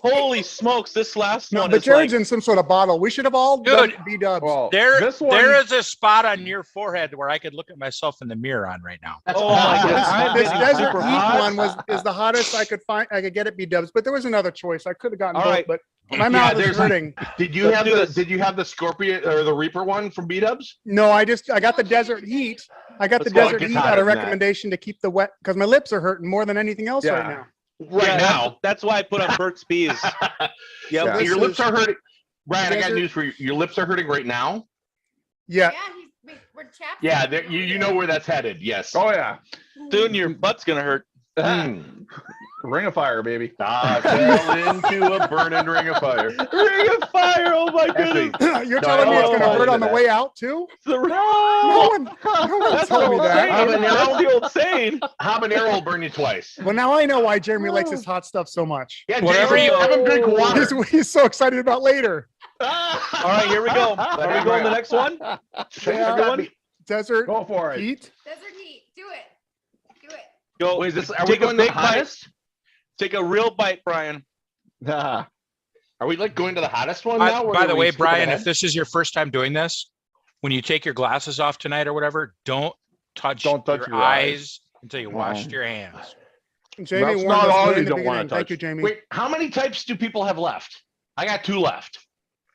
Holy smokes! This last No, one but is Jared's like. in some sort of bottle. We should have all done Dude. B-dubs. Well, There this one, there is a spot on your forehead where I could look at myself in the mirror on right now. That's Oh my awesome. goodness. I'm This getting desert super heat hot. is the hottest I could find. I could get at B-dubs, but there was another choice. I could have gotten All both, right. but my Yeah, mouth is there's- hurting. Did you Let's have do the this. Did you have the Scorpion or the Reaper one from B-Dubs? No, I got the desert heat. I got the Let's go. It desert gets heat hotter out of than that. recommendation to keep the wet because my lips are hurting more than anything else Yeah. right now. Right Yeah, now. That's why I put on Burt's Bees. Yeah. Yeah. This Your lips is- are hurting. Brian, I got Desert- news for you. Your lips are hurting right now. Yeah. We're chapped. Yeah, you know where that's headed. Yes. oh yeah, Soon your butt's gonna hurt. Mm. Ring of Fire, baby. I fell into a burning ring of fire. Ring of fire! Oh my goodness! You're No, telling me I it's don't going to want hurt to on do the that. way out too? The No one That's the told me old that. saying. That's the old saying. Habanero will burn you twice. Well, now I know why Jeremy likes his hot stuff so much. Yeah, Whatever Jeremy, you- have him drink water. He's so excited about later. All right, here we go. Are we going the next one? Yeah. Everyone, Desert Go for it. heat. Desert heat. Do it. Do it. go. Wait, is this? Are we Take a going the big bite. hottest? Take a real bite, Brian. Ah, Are we like going to the hottest one now? or By are the we way, skipping Brian, ahead? if this is your first time doing this, when you take your glasses off tonight or whatever, don't touch Don't touch your your eyes. eyes until you washed your hands. Jamie That's warned not us all way you in the don't wanna beginning. Thank you, touch. Jamie. Wait, how many types do people have left? I got 2 left.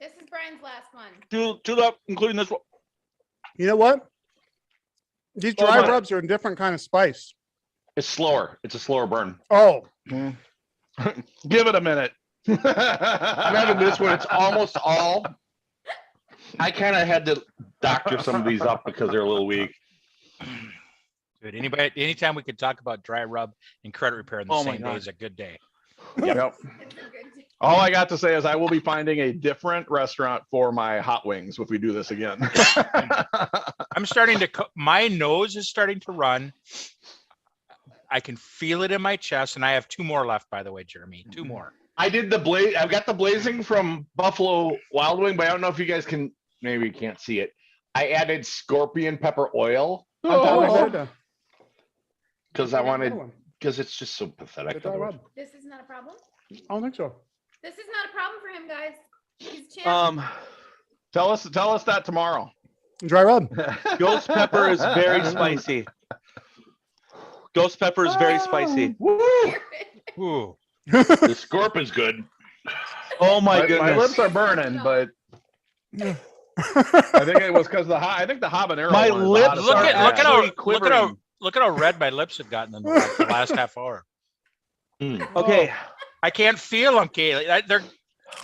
This is Brian's last one. Two left, including this one. You know what? These Oh dry my. rubs are a different kind of spice. It's slower. It's a slower burn. Oh, Give it a minute. I'm having this one. It's almost all. I kind of had to doctor some of these up because they're a little weak. Dude, anytime we could talk about dry rub and credit repair in the Oh my same day God. is a good day. Yep. It's a good. All I got to say is I will be finding a different restaurant for my hot wings if we do this again. I'm starting to, my nose is starting to run. I can feel it in my chest, and I have 2 more left, by the way, Jeremy. 2 more. I did the blaze. I've got the blazing from Buffalo Wild Wing, but I don't know if you guys can. Maybe you can't see it. I added scorpion pepper oil on top oh, of it good. because I wanted Good one. because it's just so pathetic. Good dry otherwise. rub. This is not a problem. I don't think so. This is not a problem for him, guys. He's champ. Tell us that tomorrow. Dry rub. Ghost pepper is very spicy. Ghost pepper is very spicy. Woo! Ooh. The scorpion's good. Oh my My goodness. lips are burning, but I think it was because I think the habanero. My one is the lips hottest Look one. are at actually how quivering. look at how red my lips have gotten in the last half hour. Okay, I can't feel them, Kaylee. They're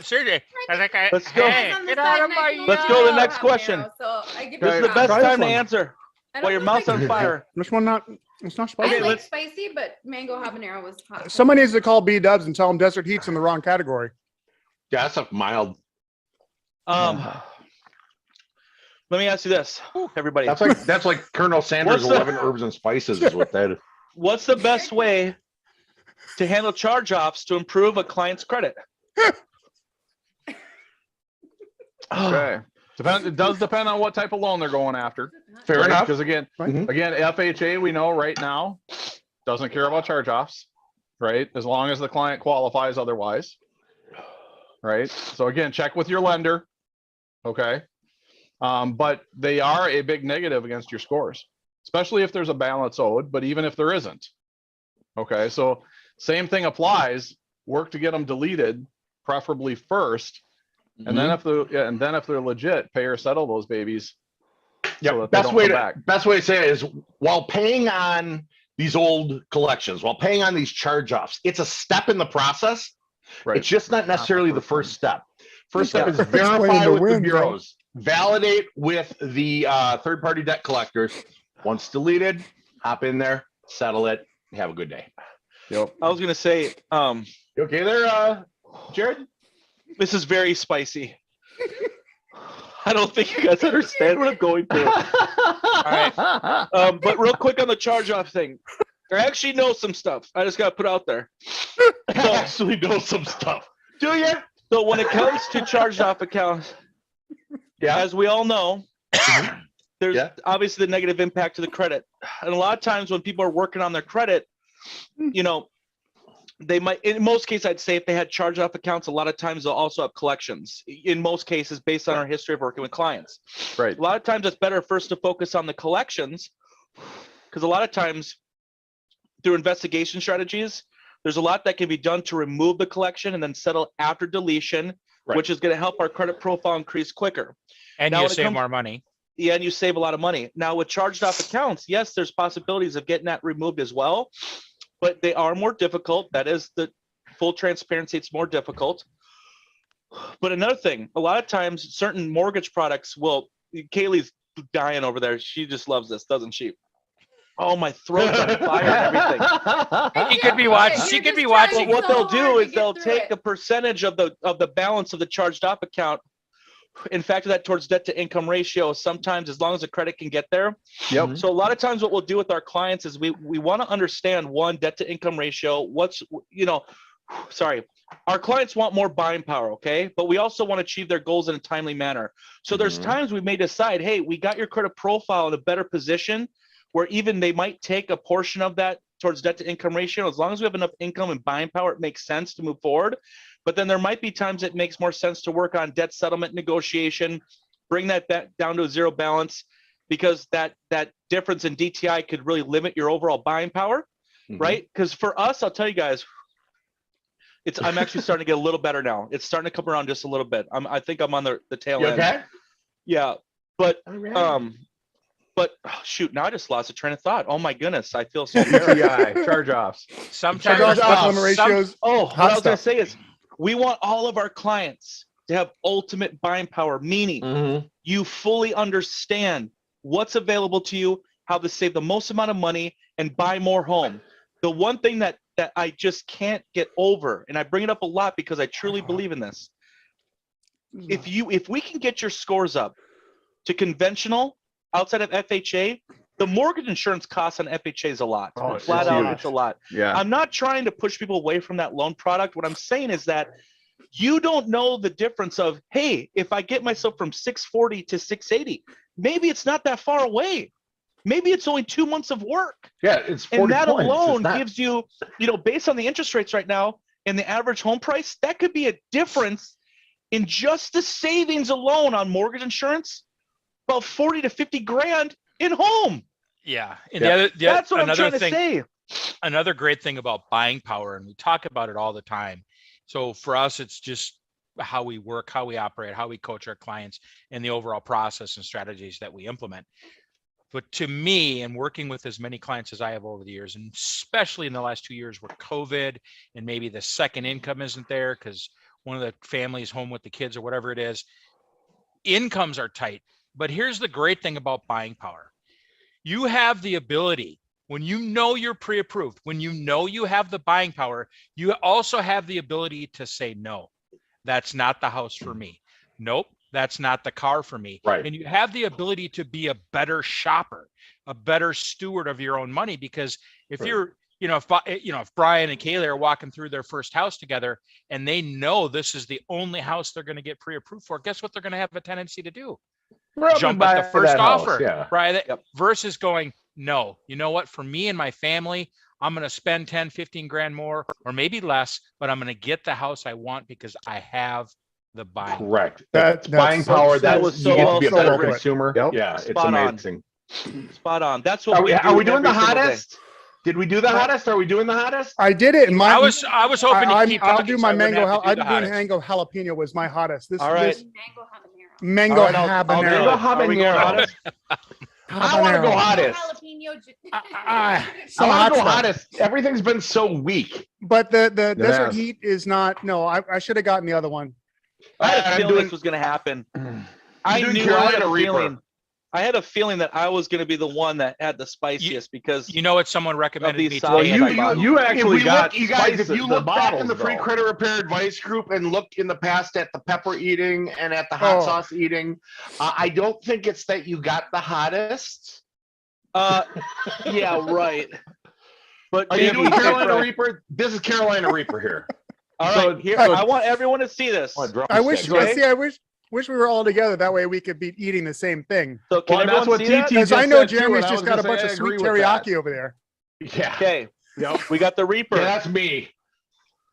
seriously. I think I, Let's go. Hey, It's on the get side out of and I my. can Let's only go to the do next habanero, question. So I give this you is the props. best Try this time to one. answer I don't while your know mouth's if I on can- fire. This one not. It's not I spicy. like let's- spicy, but mango habanero was hot. Somebody needs to call B Dubs and tell them Desert Heat's in the wrong category. Yeah, that's a mild. Let me ask you this, everybody. That's like Colonel Sanders' What's the- 11 herbs and spices is what that is. What's the best way to handle charge-offs to improve a client's credit? Okay. It does depend on what type of loan they're going after. Fair enough. Because again, Mhm. FHA, we know right now doesn't care about charge-offs, right? As long as the client qualifies otherwise. Right? So again, check with your lender. Okay. But they are a big negative against your scores, especially if there's a balance owed, but even if there isn't. Okay. So same thing applies. Work to get them deleted, preferably first. And then if they're legit, pay or settle those babies. Yeah, so that they best don't way come to back. best way to say it is while paying on these old collections, while paying on these charge-offs, it's a step in the process. Right. It's just not necessarily the first step. First step is Explain verify the with the win, bro. bureaus, validate with the third-party debt collectors. Once deleted, hop in there, settle it, have a good day. Yep. I was gonna say, You okay there, Jared? this is very spicy. I don't think you guys understand what I'm going through. But real quick on the charge-off thing, I actually know some stuff. I just gotta put out there. I actually know some stuff. Do you? So when it comes to charged-off accounts, Yeah. as we all know, there's Yeah. obviously the negative impact to the credit. And a lot of times when people are working on their credit, you know, they might, in most cases, I'd say if they had charge-off accounts, a lot of times they'll also have collections. In most cases, based on our history of working with clients. Right. A lot of times it's better first to focus on the collections, because a lot of times through investigation strategies, there's a lot that can be done to remove the collection and then settle after deletion, Right. which is going to help our credit profile increase quicker. And Now you when it save comes- more money. Yeah, and you save a lot of money. Now with charged off accounts, yes, there's possibilities of getting that removed as well, but they are more difficult. That is the full transparency, it's more difficult. But another thing, a lot of times certain mortgage products will, Kaylee's dying over there. She just loves this, doesn't she? Oh, my throat's on fire and everything. She could be watching. She could be watching. Well, what so they'll do hard to is get they'll through take it. a percentage of the balance of the charged off account and factor that towards debt to income ratio. Sometimes, as long as the credit can get there. Yep. So a lot of times, what we'll do with our clients is we want to understand one, debt to income ratio. What's, you know, sorry, our clients want more buying power, okay? But we also want to achieve their goals in a timely manner. So there's Mhm. times we may decide, hey, we got your credit profile in a better position, where even they might take a portion of that towards debt to income ratio. As long as we have enough income and buying power, it makes sense to move forward. But then there might be times it makes more sense to work on debt settlement negotiation, bring that down to a zero balance, because that difference in DTI could really limit your overall buying power, right? Because for us, I'll tell you guys, I'm actually starting to get a little better now. It's starting to come around just a little bit. I think I'm on the tail You end. okay? Yeah, but All right. shoot, now I just lost a train of thought. Oh my goodness, I feel so. DTI, charge-offs. Sometimes, Charge-offs, well, supplement some- ratios. Oh, what Hot I was gonna stuff. say is, we want all of our clients to have ultimate buying power, meaning Mhm. you fully understand what's available to you, how to save the most amount of money and buy more home. The one thing that I just can't get over, and I bring it up a lot because I truly believe in this. If we can get your scores up to conventional outside of FHA, the mortgage insurance costs on FHA is a lot. Oh, it's Flat out, huge. it's a lot. Yeah. I'm not trying to push people away from that loan product. What I'm saying is that you don't know the difference of, hey, if I get myself from 640 to 680, maybe it's not that far away. Maybe it's only 2 months of work. Yeah, it's 40 And that points. It's alone not- gives you, based on the interest rates right now and the average home price, that could be a difference in just the savings alone on mortgage insurance, about 40 to 50 grand in home. Yeah. And Yeah. That's what I'm another trying thing, to say. another great thing about buying power, and we talk about it all the time. So for us, it's just how we work, how we operate, how we coach our clients, and the overall process and strategies that we implement. But to me, and working with as many clients as I have over the years, and especially in the last 2 years where COVID and maybe the second income isn't there because one of the families home with the kids or whatever it is, incomes are tight. But here's the great thing about buying power. You have the ability, when you know you're pre-approved, when you know you have the buying power, you also have the ability to say, no, that's not the house for me. Nope, that's not the car for me. Right. And you have the ability to be a better shopper, a better steward of your own money. Because if Right. you're, if Brian and Kayla are walking through their first house together and they know this is the only house they're going to get pre-approved for, guess what they're going to have a tendency to do? Probably Jump buy at the first that house, offer, Yeah. right? Yep. Versus going, no, you know what? For me and my family, I'm going to spend 10, 15 grand more, or maybe less, but I'm going to get the house I want because I have the buying. Correct. That's Buying power. that That was was so you get to well be a said, better Rick. consumer. Yep. Yeah, it's Spot on. amazing. Spot on. That's what Are we do doing the every single day. hottest? Did we do the hottest? Are we doing the hottest? I did it. And I mine, was hoping to keep I'll talking do so my I wouldn't mango. have to do I'm the doing hottest. mango jalapeno was my hottest. This, All right. this Mango habanero. mango All right, I'll do habanero. it. Are we going Habanero. hottest? I want to go Habanero. hottest. Jalapeno. Some I want hot to go stuff. hottest. Everything's been so weak. But the desert Yes. heat is not. No, I should have gotten the other one. I had a I'm feeling doing- this was going to happen. I'm I doing knew. Carolina Reaper. I had a feeling that I was going to be the one that had the spiciest because You know what someone recommended these me solids today? Well, as you- I bought- You If actually we got look, you guys, if spices, you the look back in the bottles, free though. credit repair advice group and look in the past at the pepper eating and at the hot Oh. sauce eating, I don't think it's that you got the hottest. yeah, right. But Are you Jamie, doing Carolina right. Reaper? This is Carolina Reaper here. All So- right, here so- I want everyone to see this. I wish. Okay. See, I wish we were all together. That way we could be eating the same thing. So can Well, that's everyone what see that? TT Because I just know said too, Jeremy's and I just was got a gonna bunch say of I sweet agree with that. teriyaki over there. Yeah. Okay, Yep. we got the Reaper. Yeah, that's me.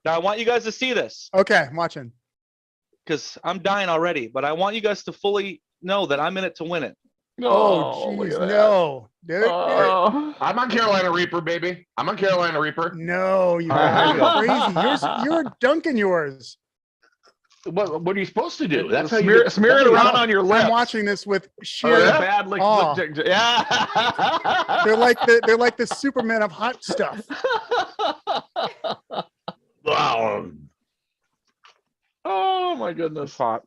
Now I want you guys to see this Okay, I'm watching. because I'm dying already. But I want you guys to fully know that I'm in it to win it. Oh, look jeez, at that. no, dude, Oh. I'm on Carolina Reaper, baby. I'm on Carolina Reaper. no, you There you are go. crazy. You're dunking yours. What are you supposed to do? That's how you Smear, get- smear that's it how you around know. on your lips. I'm watching this with Oh, sheer. yeah? Bad lick, awe. yeah. They're like the Superman of hot stuff. Wow. Oh my goodness. Hot.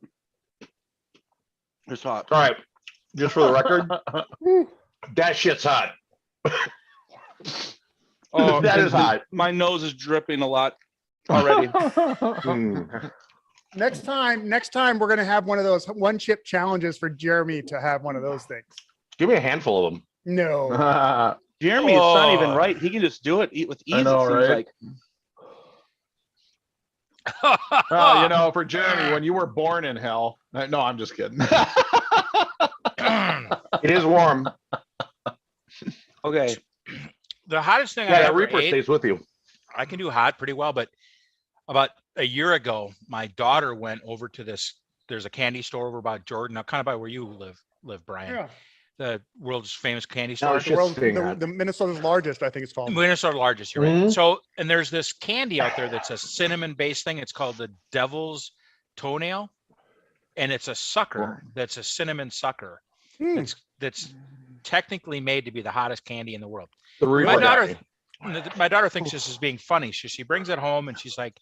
It's hot. All right. Just for the record, Whew. that shit's hot. Oh, That is hot. My nose is dripping a lot already. Mm. Next time we're gonna have one of those one chip challenges for Jeremy to have one of those things. Give me a handful of them. No. Jeremy, it's not even Oh. right. He can just do it eat with ease. I know, it seems right? like. Oh, you know, for Jeremy, when you were born in hell. No, I'm just kidding. It is warm. Okay. The hottest thing I Yeah, that ever Reaper ate, stays with you. I can do hot pretty well, but about a year ago, my daughter went over to there's a candy store over by Jordan, kind of by where you live, Brian. Yeah. The world's famous candy No, store. it's The just world, staying hot. the Minnesota's largest, I think it's called. Minnesota largest, you're right. Mhm. So, and there's this candy out there that's a cinnamon based thing. It's called the Devil's Toenail. And it's a sucker that's a cinnamon sucker. Hmm. That's technically made to be the hottest candy in the world. The Reaper My got daughter, me. my daughter thinks this is being funny. She brings it home and she's like,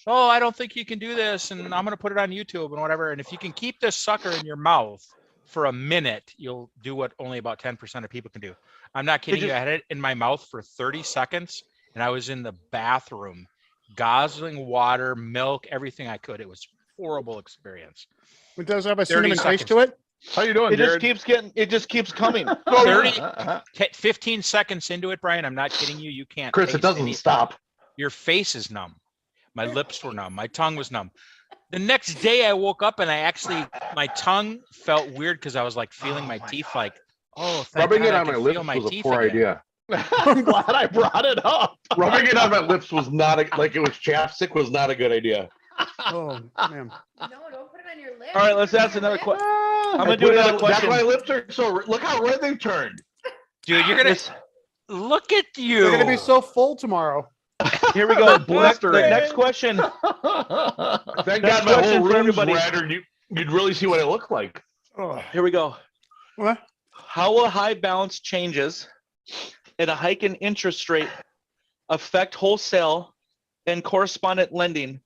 "Oh, I don't think you can do this, and I'm gonna put it on YouTube and whatever. And if you can keep this sucker in your mouth for a minute, you'll do what only about 10% of people can do." I'm not kidding you. I had it in my mouth for 30 seconds, and I was in the bathroom, guzzling water, milk, everything I could. It was a horrible experience. It does have a 30 cinnamon taste seconds. to it. How you doing, It just Jared? keeps coming. 15 seconds into it, Brian. I'm not kidding you. You can't. Chris, it taste doesn't anything. stop. Your face is numb. My lips were numb. My tongue was numb. The next day I woke up and my tongue felt weird because I was like feeling my teeth like, oh, thank Rubbing God it I on my can lips feel my was a teeth poor again. idea. I'm glad I brought it up. Rubbing it on my lips was not like it was chapstick was not a good idea. Oh man. No, don't put it on your lips. All right, let's Put it on ask your another lips. question. I'm gonna do another That's question. why my lips are so. Look how red they've turned. Dude, you're gonna look at you. You're gonna be so full tomorrow. Here we go. Blistering. The next question. Thank Next God my question whole for room's everybody. red, or you'd really see what it looked like. Oh, Here we go. what? How will high balance changes and a hike in interest rate affect wholesale and correspondent lending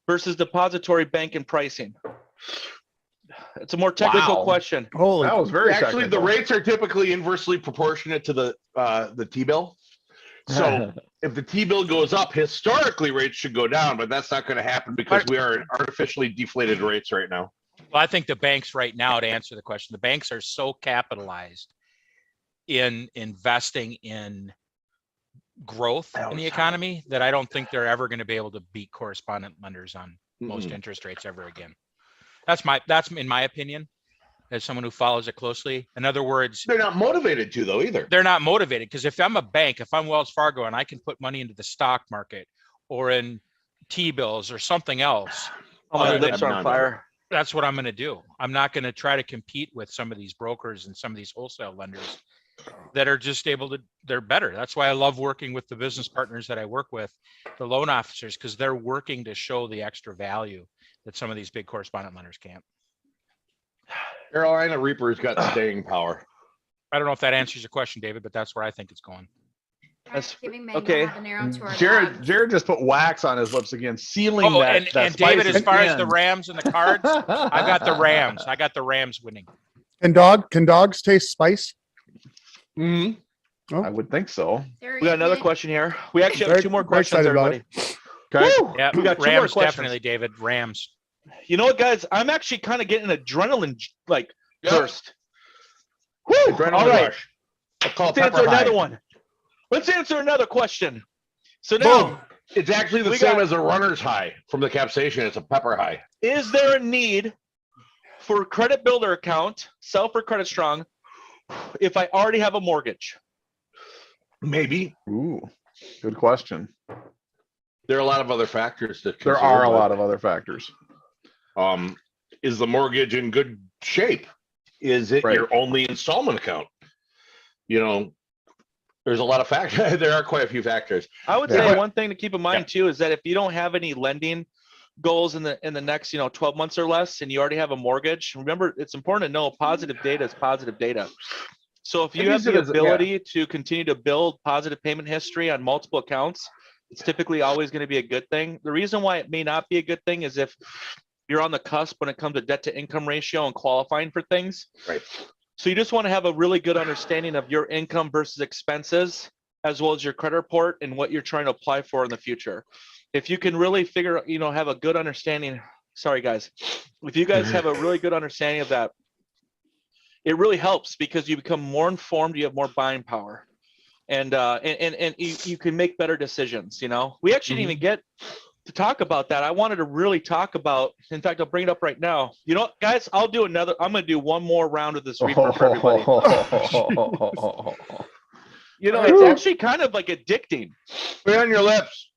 versus depository bank and pricing? It's a more technical Wow. question. Holy. That was very Actually, the technical. rates are typically inversely proportionate to the T-bill. So if the T-bill goes up, historically rates should go down, but that's not going to happen because we are at artificially deflated rates right now. Well, I think the banks right now, to answer the question, the banks are so capitalized in investing in growth in the economy that I don't think they're ever going to be able to beat correspondent lenders on most interest rates ever again. That's in my opinion, as someone who follows it closely. In other words, They're not motivated to though either. they're not motivated because if I'm a bank, if I'm Wells Fargo and I can put money into the stock market or in T-bills or something else, Oh, my Other than- lips are on fire. that's what I'm going to do. I'm not going to try to compete with some of these brokers and some of these wholesale lenders that are just they're better. That's why I love working with the business partners that I work with, the loan officers, because they're working to show the extra value that some of these big correspondent lenders can't. Carolina Reaper's got staying power. I don't know if that answers your question, David, but that's where I think it's going. That's- Giving Mango okay. habanero to our Jared dogs. Jared just put wax on his lips again, sealing Oh, that. and that David, spice as far as in. the Rams and the Cards, I got the Rams. I got the Rams winning. Can dogs taste spice? Mm-hmm. I would think so. They're We got another eating it. question here. We actually have Very- two more very questions, excited about everybody. Okay. Woo! Yeah, We got two more Rams questions. definitely, David. Rams. You know what, guys? I'm actually kind of getting adrenaline like Yep. burst. Woo! Adrenaline All right. rush. I call it Let's answer pepper high. another one. Let's answer another question. So now, Boom. It's actually the We same got- as a runner's high from the capsation. It's a pepper high. is there a need for a credit builder account, Self or Credit Strong, if I already have a mortgage? Maybe. Ooh, good question. There are a lot of other factors to There consider, are a but, lot of other factors. Is the mortgage in good shape? Is it Right. your only installment account? You know, there's a lot of factors. There are quite a few factors. I would Yeah. say one thing to keep in mind too is that if you don't have any lending goals in the next 12 months or less, and you already have a mortgage, remember it's important to know positive data is positive data. So if you I have use it the as a- ability to continue to build positive payment history on multiple accounts, it's typically always going to be a good thing. The reason why it may not be a good thing is if you're on the cusp when it comes to debt to income ratio and qualifying for things. Right. So you just want to have a really good understanding of your income versus expenses, as well as your credit report and what you're trying to apply for in the future. If you can really have a good understanding, sorry guys, if you guys have a really good understanding of that, it really helps because you become more informed, you have more buying power. And you can make better decisions. We actually didn't even get to talk about that. I wanted to really talk about, in fact, I'll bring it up right now. You know what, guys, I'm going to do one more round of this Reaper for everybody. You know, It's actually kind of like addicting. put it on your lips.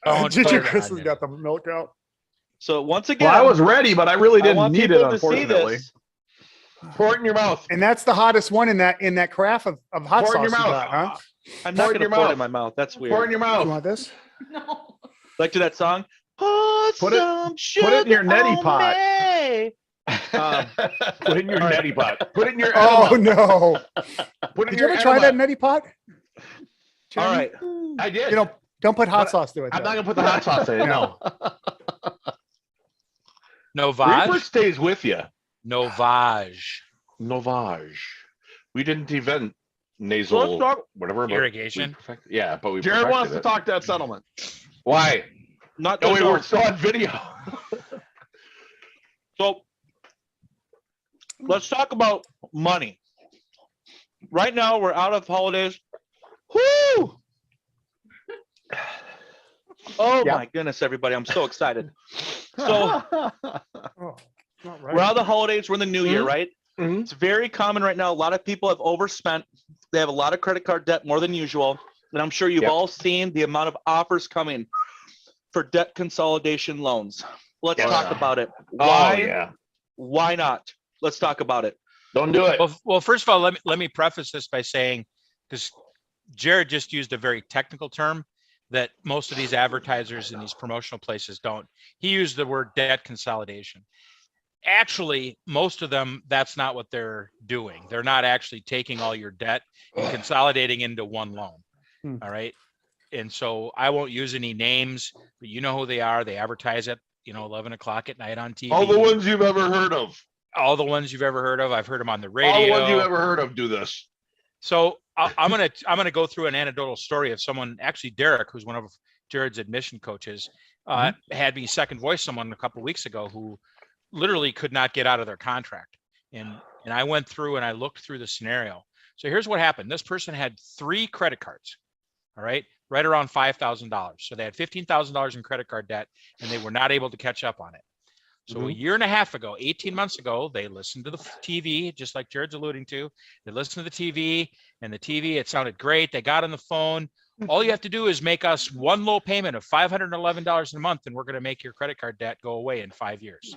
Oh, Ginger no, Chris no, has no. got the milk out. So once again, Well, I was ready, but I really I didn't want need it, people to see unfortunately. this. Pour it in your mouth. And that's the hottest one in that carafe of hot Pour it sauce in your you mouth. got, huh? I'm Pour not it in going to your pour it mouth. in my mouth. That's Pour it in weird. your You mouth. want this? No. Like to that song. Put Put it- some put it in your sugar neti on pot. me. Put it in your All right. neti pot. Put it in your Oh enema. no! Put it in Did you your ever try that enema. neti pot? All Jeremy? right. I did. You know, don't put hot But sauce to it. I'm though. not gonna put the hot sauce in it. No. Novage. Reaper stays with you. Novage. Novage. We didn't invent So let's nasal talk. whatever. but we Irrigation. yeah, but we Jared wants to perfected it. talk that settlement. Why? Not No, that we no. were still on video. So let's talk about money. Right now, we're out of holidays. Whoo! Oh Yeah. my goodness, everybody! I'm so excited. So Oh, not right. we're out of the holidays. We're in the new year, Mhm. right? Mhm. It's very common right now. A lot of people have overspent. They have a lot of credit card debt, more than usual. And I'm sure you've Yep. all seen the amount of offers coming for debt consolidation loans. Let's Yes. talk about it. Oh Why? yeah. Why not? Let's talk about it. Don't do it. Well, first of all, let me preface this by saying, because Jared just used a very technical term that most of these advertisers in these promotional places don't. He used the word debt consolidation. Actually, most of them, that's not what they're doing. They're not actually taking all your debt and consolidating into one loan. Hmm. All right. And so I won't use any names, but you know who they are. They advertise at 11 o'clock at night on TV. All the ones you've ever heard of. All the ones you've ever heard of. I've heard them on the All radio. the ones you've ever heard of do this. So I'm gonna go through an anecdotal story of someone, actually Derek, who's one of Jared's admission coaches, had me second voice someone a couple of weeks ago who literally could not get out of their contract, and I went through and I looked through the scenario. So here's what happened. This person had 3 credit cards, all right around $5,000. So they had $15,000 in credit card debt, and they were not able to catch up on it. So a year and a half ago, 18 months ago, they listened to the TV, just like Jared's alluding to. They listened to the TV, and the TV, it sounded great. They got on the phone. All you have to do is make us one low payment of $511 a month, and we're going to make your credit card debt go away in 5 years.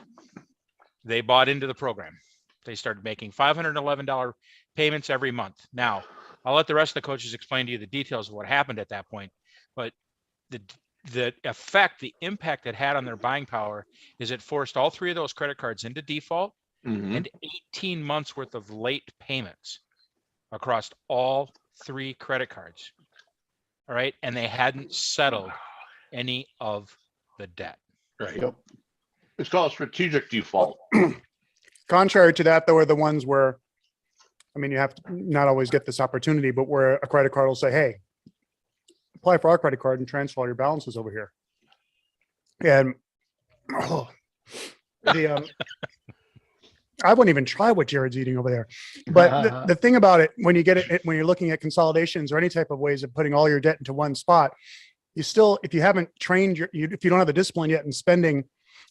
They bought into the program. They started making $511 payments every month. Now, I'll let the rest of the coaches explain to you the details of what happened at that point, but the effect, the impact it had on their buying power is it forced all 3 of those credit cards into default and 18 months worth of late payments across all 3 credit cards. All right. And they hadn't settled any of the debt. Right. Yep. It's called strategic default. Contrary to that, though, are the ones where, I mean, you have to not always get this opportunity, but where a credit card will say, hey, apply for our credit card and transfer all your balances over here. And I wouldn't even try what Jared's eating over there. But the thing about it, when you get it, when you're looking at consolidations or any type of ways of putting all your debt into one spot, you still, if you haven't trained if you don't have the discipline yet in spending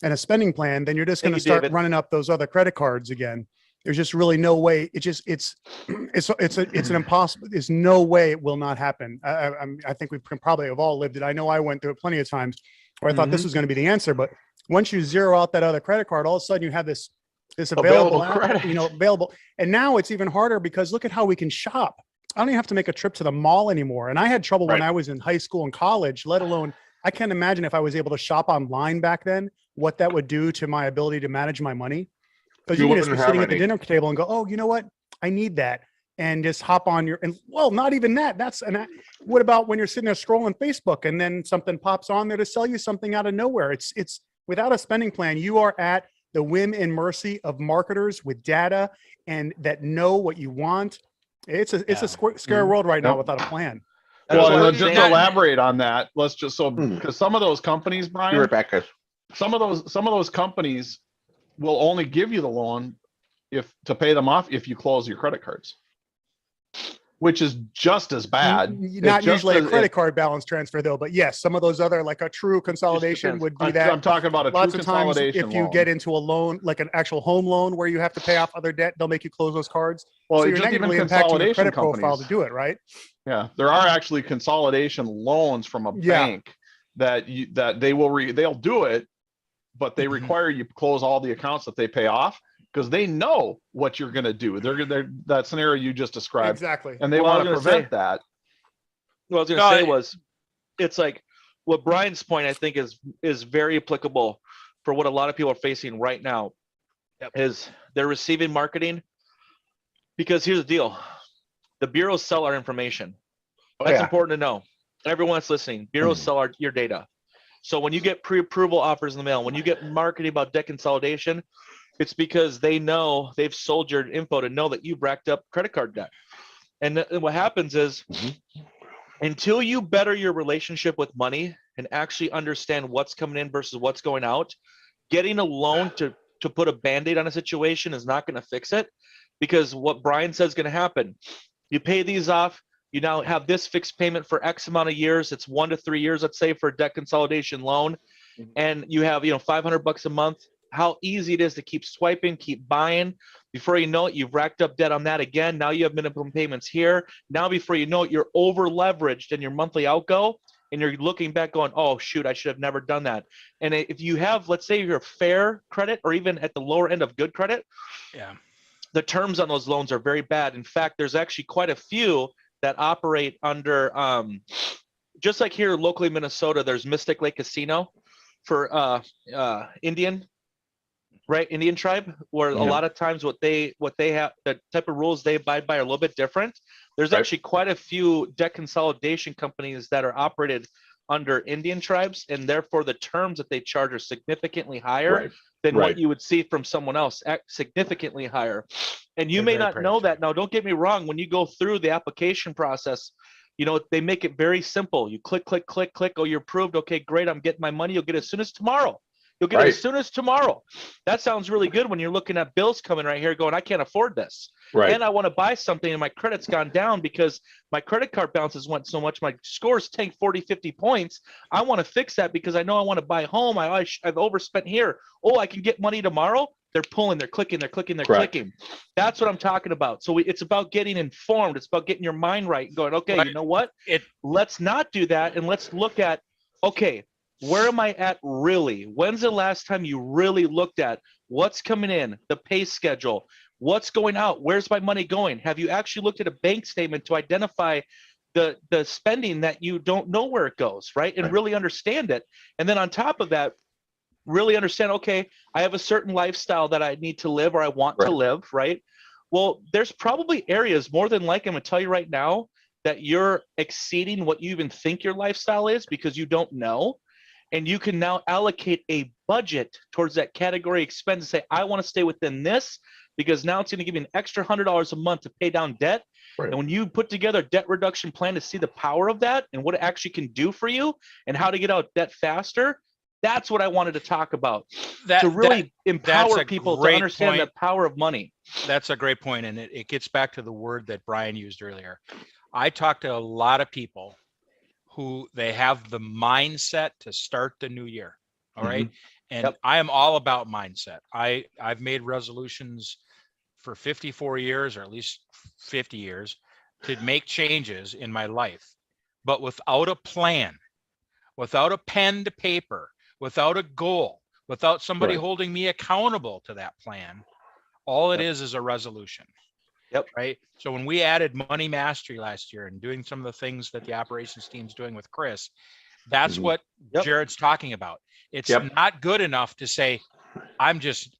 and a spending plan, then you're just going to Thank you, start David. running up those other credit cards again. There's just really no way. It's an impossible. There's no way it will not happen. I think we probably have all lived it. I know I went through it plenty of times where I thought this was going to be the answer, but once you zero out that other credit card, all of a sudden you have this available credit. available. And now it's even harder because look at how we can shop. I don't even have to make a trip to the mall anymore. And I had trouble when Right. I was in high school and college, let alone, I can't imagine if I was able to shop online back then, what that would do to my ability to manage my money. Because you can just be wouldn't sitting have at the any. dinner table and go, oh, you know what? I need that. And just hop on and well, not even that. What about when you're sitting there scrolling Facebook and then something pops on there to sell you something out of nowhere? It's without a spending plan, you are at the whim and mercy of marketers with data and that know what you want. It's a scary world right now Yep. without a plan. That's Well, what and I'm just to saying. elaborate on that, let's just Hmm. because some of those companies, Be Brian, right back, guys. some of those companies will only give you the loan to pay them off if you close your credit cards. which is just as bad. Not It's just usually a as- credit card balance transfer though, but yes, some of those other, like a true consolidation depends. would be I'm that. talking about a true Lots of times, consolidation if you loan. get into a loan, like an actual home loan where you have to pay off other debt, they'll make you close those cards. well, So you're just even negatively impacting your consolidation credit profile companies. to do it, right? Yeah, there are actually consolidation loans from a Yeah. bank that they will they'll do it, but they Mhm. require you close all the accounts that they pay off because they know what you're going to do. They're that scenario you just described, Exactly. and they Well, I want to was gonna prevent that. What I was going No, to say I- was, it's like what Brian's point I think is very applicable for what a lot of people are facing right now. Is they're receiving marketing because here's the deal: the bureaus sell our information. Oh, That's yeah. important to know. Everyone that's listening, bureaus sell your data. So when you get pre-approval offers in the mail, when you get marketing about debt consolidation, it's because they know they've sold your info to know that you've racked up credit card debt. And what happens is, Mhm. until you better your relationship with money and actually understand what's coming in versus what's going out, getting a loan to put a Band-Aid on a situation is not going to fix it, because what Brian says is going to happen. You pay these off, you now have this fixed payment for X amount of years. It's 1 to 3 years, let's say, for a debt consolidation loan. Mhm. And you have, $500 a month. How easy it is to keep swiping, keep buying. Before you know it, you've racked up debt on that again. Now you have minimum payments here. Now, before you know it, you're over leveraged in your monthly outgo, and you're looking back going, oh, shoot, I should have never done that. And if you have, let's say you're fair credit or even at the lower end of good credit, Yeah. the terms on those loans are very bad. In fact, there's actually quite a few that operate under, just like here locally in Minnesota, there's Mystic Lake Casino for Indian tribe, where a Yeah. lot of times what they have, the type of rules they abide by are a little bit different. There's Right. actually quite a few debt consolidation companies that are operated under Indian tribes, and therefore the terms that they charge are significantly higher Right. than Right. what you would see from someone else, significantly higher. And you They're may very not know predatory. that. Now, don't get me wrong. When you go through the application process, they make it very simple. You click, click, click, click. Oh, you're approved. Okay, great. I'm getting my money. You'll get it as soon as tomorrow. You'll get it Right. as soon as tomorrow. That sounds really good when you're looking at bills coming right here going, I can't afford this. Right. And I want to buy something and my credit's gone down because my credit card balances went so much. My scores tanked 40, 50 points. I want to fix that because I know I want to buy a home. I've overspent here. Oh, I can get money tomorrow. They're pulling, they're clicking, they're clicking, they're Correct. clicking. That's what I'm talking about. So it's about getting informed. It's about getting your mind right and going, okay, Right. you know what? It- Let's not do that. And let's look at, okay, where am I at really? When's the last time you really looked at what's coming in, the pay schedule, what's going out, where's my money going? Have you actually looked at a bank statement to identify the spending that you don't know where it goes, right? And Right. really understand it. And then on top of that, really understand, okay, I have a certain lifestyle that I need to live or I want to Right. live, right? Well, there's probably areas more than likely, I'm gonna tell you right now, that you're exceeding what you even think your lifestyle is because you don't know. And you can now allocate a budget towards that category expense and say, I want to stay within this because now it's going to give you an extra $100 a month to pay down debt. Right. And when you put together a debt reduction plan to see the power of that and what it actually can do for you and how to get out debt faster, that's what I wanted to talk about. To really empower a people to great understand the point. power of money. That's a great point, and it gets back to the word that Brian used earlier. I talk to a lot of people who they have the mindset to start the new year. All right. And Yep. I am all about mindset. I've made resolutions for 54 years, or at least 50 years, to make changes in my life, but without a plan, without a pen to paper, without a goal, without somebody Right. holding me accountable to that plan. All it Yep. is a resolution. Yep. Right. So when we added Money Mastery last year and doing some of the things that the operations team's doing with Chris, that's Mhm. what Yep. Jared's talking about. It's Yep. not good enough to say, I'm just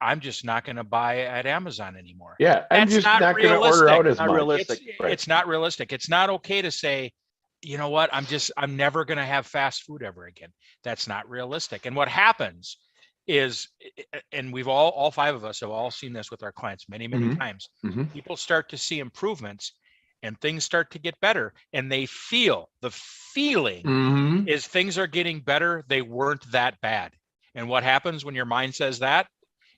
not going to buy at Amazon anymore. Yeah. I'm That's just not not going to order realistic. out as Not much. realistic. Right. It's not realistic. It's not okay to say, you know what, I'm never going to have fast food ever again. That's not realistic. And what happens is, and we've all five of us have all seen this with our clients many Mhm. times. Mhm. People start to see improvements and things start to get better, and they feel the feeling Mhm. is things are getting better. They weren't that bad. And what happens when your mind says that?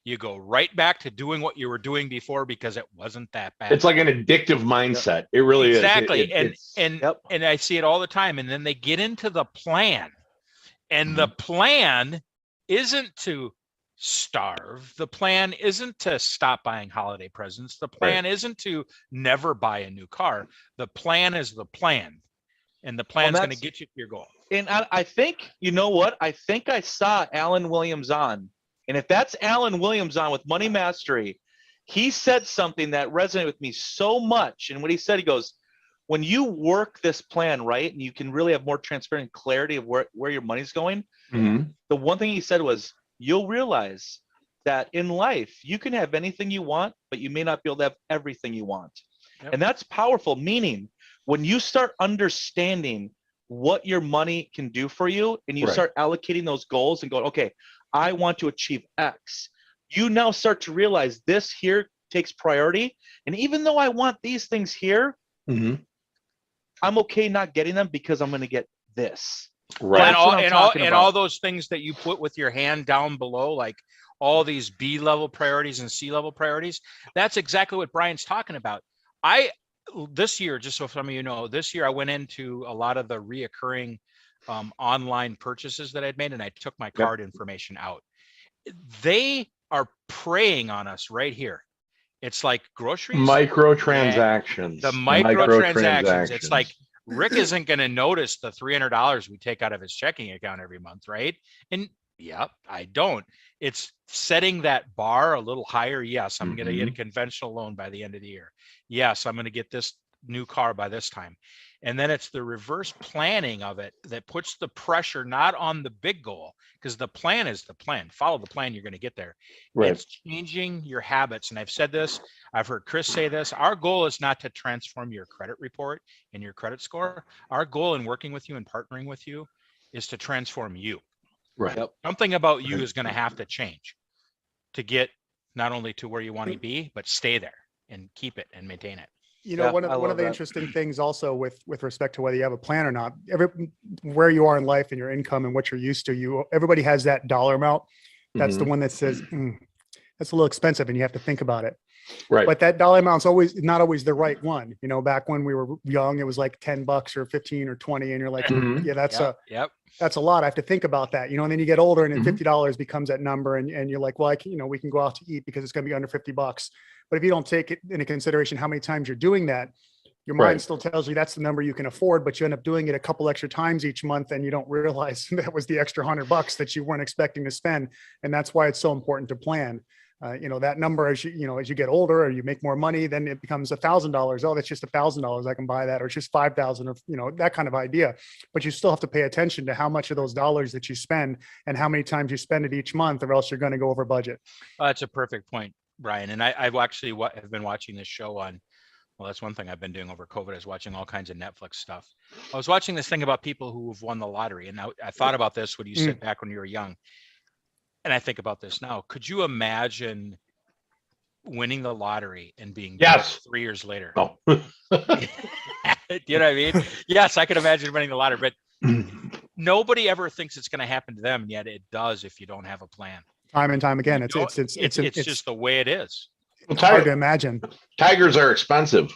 you go right back to doing what you were doing before because it wasn't that bad. It's like an addictive mindset. It really exactly. is. And I see it all the time. And then they get into the plan, and the plan isn't to starve. The plan isn't to stop buying holiday presents. The plan isn't to never buy a new car. The plan is the plan, and the plan's going to get you to your goal. And I think, you know what? I think I saw Alan Williams on. And if that's Alan Williams on with Money Mastery, he said something that resonated with me so much. And what he said, he goes, when you work this plan right, and you can really have more transparent clarity of where your money's going, the one thing he said was, you'll realize that in life, you can have anything you want, but you may not be able to have everything you want. Yep. And that's powerful, meaning when you start understanding what your money can do for you, and you start allocating those goals and going, okay, I want to achieve X, you now start to realize this here takes priority. And even though I want these things here, I'm okay not getting them because I'm going to get this. Right. And all those things that you put with your hand down below, like all these B level priorities and C level priorities, that's exactly what Brian's talking about. This year, just so some of you know, this year I went into a lot of the reoccurring online purchases that I'd made, and I took my card information out. They are preying on us right here. It's like groceries. Microtransactions. The microtransactions. It's like Rick isn't going to notice the $300 we take out of his checking account every month, right? And I don't. It's setting that bar a little higher. Yes, I'm going to get a conventional loan by the end of the year. Yes, I'm going to get this new car by this time. And then it's the reverse planning of it that puts the pressure not on the big goal, because the plan is the plan. Follow the plan, you're going to get there. Right. It's changing your habits. And I've said this, I've heard Chris say this. Our goal is not to transform your credit report and your credit score. Our goal in working with you and partnering with you is to transform you. Right. Something about you is going to have to change to get not only to where you want to be, but stay there and keep it and maintain it. You know, one of the interesting things also with respect to whether you have a plan or not, where you are in life and your income and what you're used to, everybody has that dollar amount. That's the one that says, that's a little expensive, and you have to think about it. Right. But that dollar amount's not always the right one. You know, back when we were young, it was like $10 or 15 or 20, and you're like, that's a lot. I have to think about that, you know, and then you get older and then $50 becomes that number, and you're like, well, we can go out to eat because it's going to be under $50. But if you don't take it into consideration how many times you're doing that, your mind still tells you that's the number you can afford, but you end up doing it a couple extra times each month, and you don't realize that was the extra $100 that you weren't expecting to spend. And that's why it's so important to plan. That number, as you get older or you make more money, then it becomes $1,000. Oh, that's just $1,000. I can buy that, or it's just 5,000, or that kind of idea. But you still have to pay attention to how much of those dollars that you spend and how many times you spend it each month, or else you're going to go over budget. That's a perfect point, Brian. And I've actually have been watching this show on. Well, that's one thing I've been doing over COVID, is watching all kinds of Netflix stuff. I was watching this thing about people who have won the lottery, and I thought about this when you said back when you were young. And I think about this now. Could you imagine winning the lottery and being dead 3 years later? Oh. You know what I mean? Yes, I could imagine winning the lottery, but nobody ever thinks it's going to happen to them, yet it does if you don't have a plan. Time and time again, it's just the way it is. It's hard to imagine. Tigers are expensive,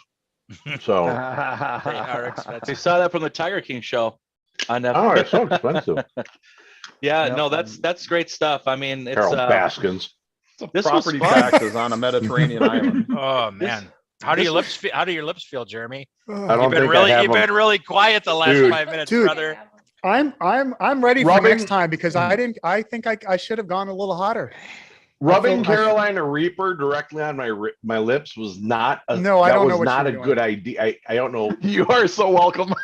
so They are expensive. We saw that from the Tiger King show on Netflix. oh, it's so expensive. No, that's great stuff. I mean, it's Harold Baskins. this Property was fun. taxes on a Mediterranean island. Oh man, how do your lips feel? How do your lips feel, Jeremy? I don't You've been think really, I have you've been really quiet the last 5 minutes, Dude. brother. I'm ready for Rubbing- next time, because I think I should have gone a little hotter. Rubbing I feel- Carolina Reaper directly on my lips was not a, No, I that don't know was what not you're a doing. good idea. I don't know. You are so welcome.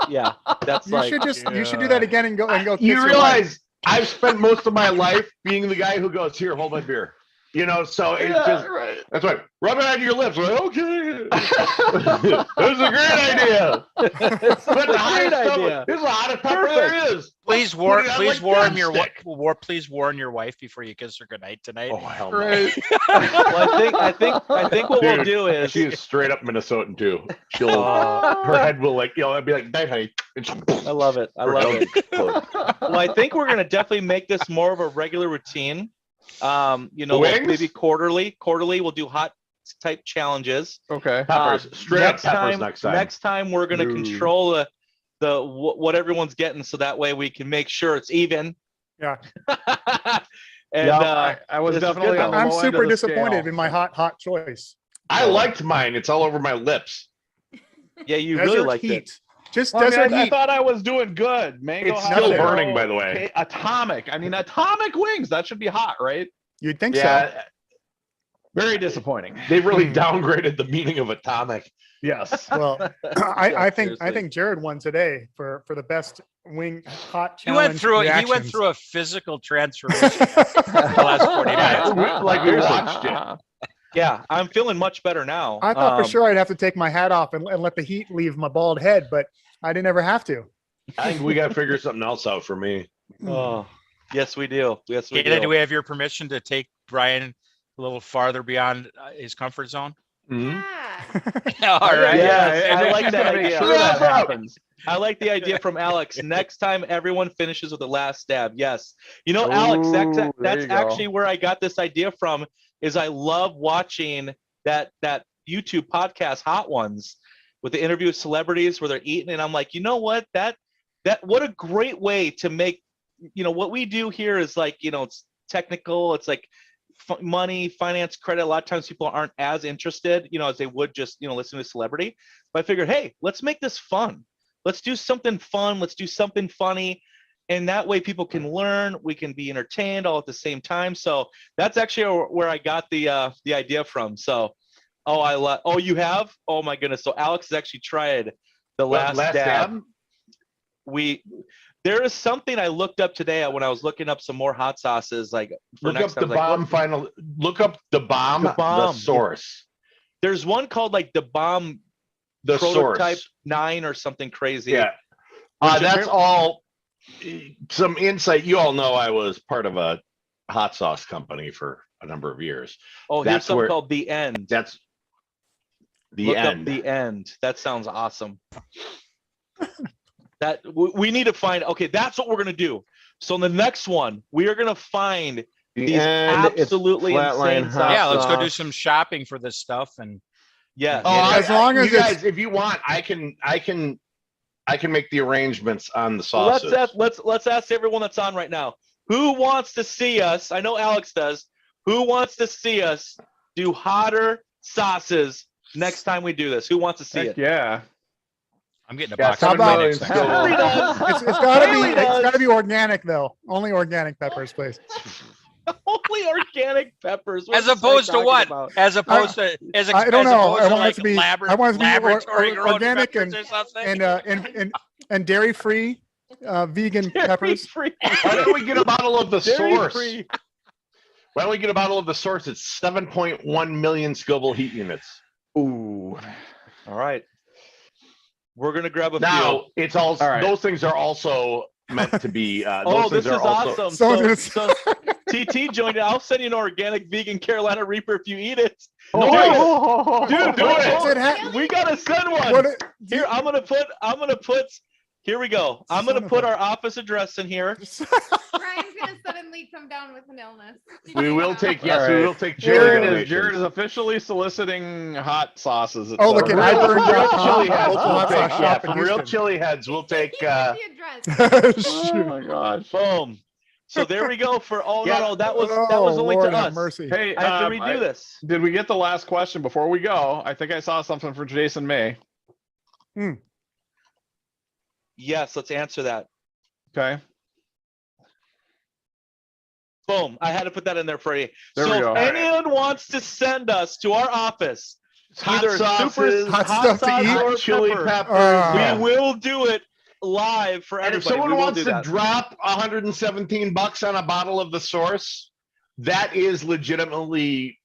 Yeah, that's You should do that again and go kiss You your wife. realize I've spent most of my life being the guy who goes, here, hold my beer. So it's just, right. that's right. Rub it on your lips. Like, okay. That was a great idea. It's But a the hottest great stuff- idea. This is the hottest pepper there is. Please Put warn, it on please like warn your drumstick. please warn your wife before you kiss her goodnight tonight. Oh, hell no. Right. Well, I think what we'll Dude, do is She is straight up Minnesotan too. She'll, her head will I'd be like, night, honey. I love it. I love it. Well, I think we're gonna definitely make this more of a regular routine. Wings? maybe quarterly we'll do hot type challenges. Okay. Peppers. Straight up peppers next time. Next time we're going to Ooh. control what everyone's getting, so that way we can make sure it's even. Yeah. And Yeah, I was this is definitely good. on the I'm low end super of the disappointed scale. in my hot choice. I liked mine. It's all over my lips. yeah, you Desert really liked heat. it. Just Well, I, desert mean, I heat. thought I was doing good. Mango It's still habanero, burning, by the way. okay, atomic. I mean, atomic wings. That should be hot, right? You'd think so. Yeah, Very disappointing. they really downgraded the meaning of atomic. Yes. Well, Yeah, I think seriously. Jared won today for the best wing hot He went challenge. through he went reactions. through a physical transformation the last 40 minutes. Like we watched it. Yeah, I'm feeling much better now. I thought for sure I'd have to take my hat off and let the heat leave my bald head, but I didn't ever have to. I think we got to figure something else out for me. Oh, yes, we do. Yes, we Galen, do do. we have your permission to take Brian a little farther beyond his comfort zone? Mhm. Yeah. All right. Yeah, I like that Make idea. sure that happens. I like the idea from Alex. Next time, everyone finishes with the last stab. Yes. Alex, Ooh, that's there you go. actually where I got this idea from. Is I love watching that YouTube podcast, Hot Ones, with the interview with celebrities where they're eating, and I'm like, you know what? That what a great way to make. What we do here is like, it's technical. It's like money, finance, credit. A lot of times people aren't as interested, as they would just, listen to a celebrity. But I figured, hey, let's make this fun. Let's do something fun. Let's do something funny. And that way people can learn, we can be entertained all at the same time. So that's actually where I got the idea from. So, you have? Oh my goodness. So Alex has actually tried the last dab. There is something I looked up today when I was looking up some more hot sauces. Like for Look up next the time, like, bomb final. Look up the bomb. The Bomb. The source. there's one called like the bomb The prototype source. 9 or something crazy. Yeah. Which That's apparently- all. Some insight. You all know I was part of a hot sauce company for a number of years. Oh, here's That's something where- called The End. That's the Look end. up The End. That sounds awesome. We need to find. Okay, that's what we're gonna do. So in the next one, we are gonna find The these end, it's absolutely flatline insane hot Yeah, let's go sauce. do some shopping for this stuff. And yeah. Oh, As long as you it's- guys, if you want, I can make the arrangements on the So let's sauces. let's ask everyone that's on right now. Who wants to see us? I know Alex does. Who wants to see us do hotter sauces next time we do this? Who wants to see Heck it? yeah. I'm getting a Yeah, box how of my about- next time. Haley does. It's gotta be Haley it's does. gotta be organic though. Only organic peppers, please. Only organic peppers. What As is this guy opposed to talking what? about? As opposed to I don't know. I want it like to be- I want it to be laboratory grown organic peppers or something. and dairy free, vegan peppers. Dairy-free. Why don't we get a bottle of the source? Dairy-free. Why don't we get a bottle of the source? It's 7.1 million Scoville heat units. Ooh. All right. We're gonna grab a Now few. it's all. All right. Those things are also meant to be. Oh, Those this things is are also. awesome. Someone's So TT joined it. I'll send you an organic vegan Carolina Reaper if you eat it. Oh, Dude, do it. What's it ha- We gotta send one. What it- Here, I'm gonna put. Here we go. I'm Son gonna of put a- our office address in here. Brian's gonna suddenly come down with an illness. We will take. All Yes, we right. will take charity Jared is donations. officially soliciting hot sauces. Oh, look at Real- iBurn.com, real chili heads. local We'll hot take, sauce yeah, shop in from real Houston. chili heads. We'll take. He gave me the address. Oh Shoot. my gosh. Boom. So there we go for. Oh Yeah. no, that was Oh, only Lord to have us. mercy. Hey, I have to redo this. did we get the last question before we go? I think I saw something for Jason May. Yes, let's answer that. Okay. Boom. I had to put that in there for you. There so we go. if anyone wants to send us to our office, Hot either sauces, super hot stuff to sauce eat. or chili pepper, peppers. we will do it live for And if everybody. someone We will wants do to that. drop $117 on a bottle of the source, that is legitimately.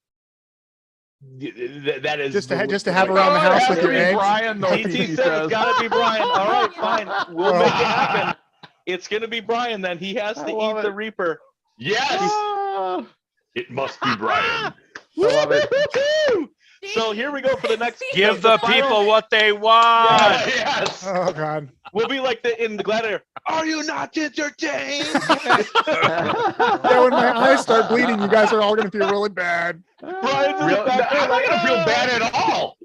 That is Just to have around the Oh, it house has with to your be eggs. Brian, though, TT he says says. it's got to be Brian. All right, fine. We'll Oh. make it happen. It's going to be Brian then. He has I to love eat the it. Reaper. Yes, Ah, it must be Brian. I love it. Woo-hoo-hoo! So here we go for the next. Give the final- people what they want. Yes. Oh God. We'll be like in the Gladiator. Are you not entertained? Yeah, when my eyes start bleeding, you guys are all gonna feel really bad. Brian's in the Real, back there I'm not like, gonna feel "Ah." bad at all.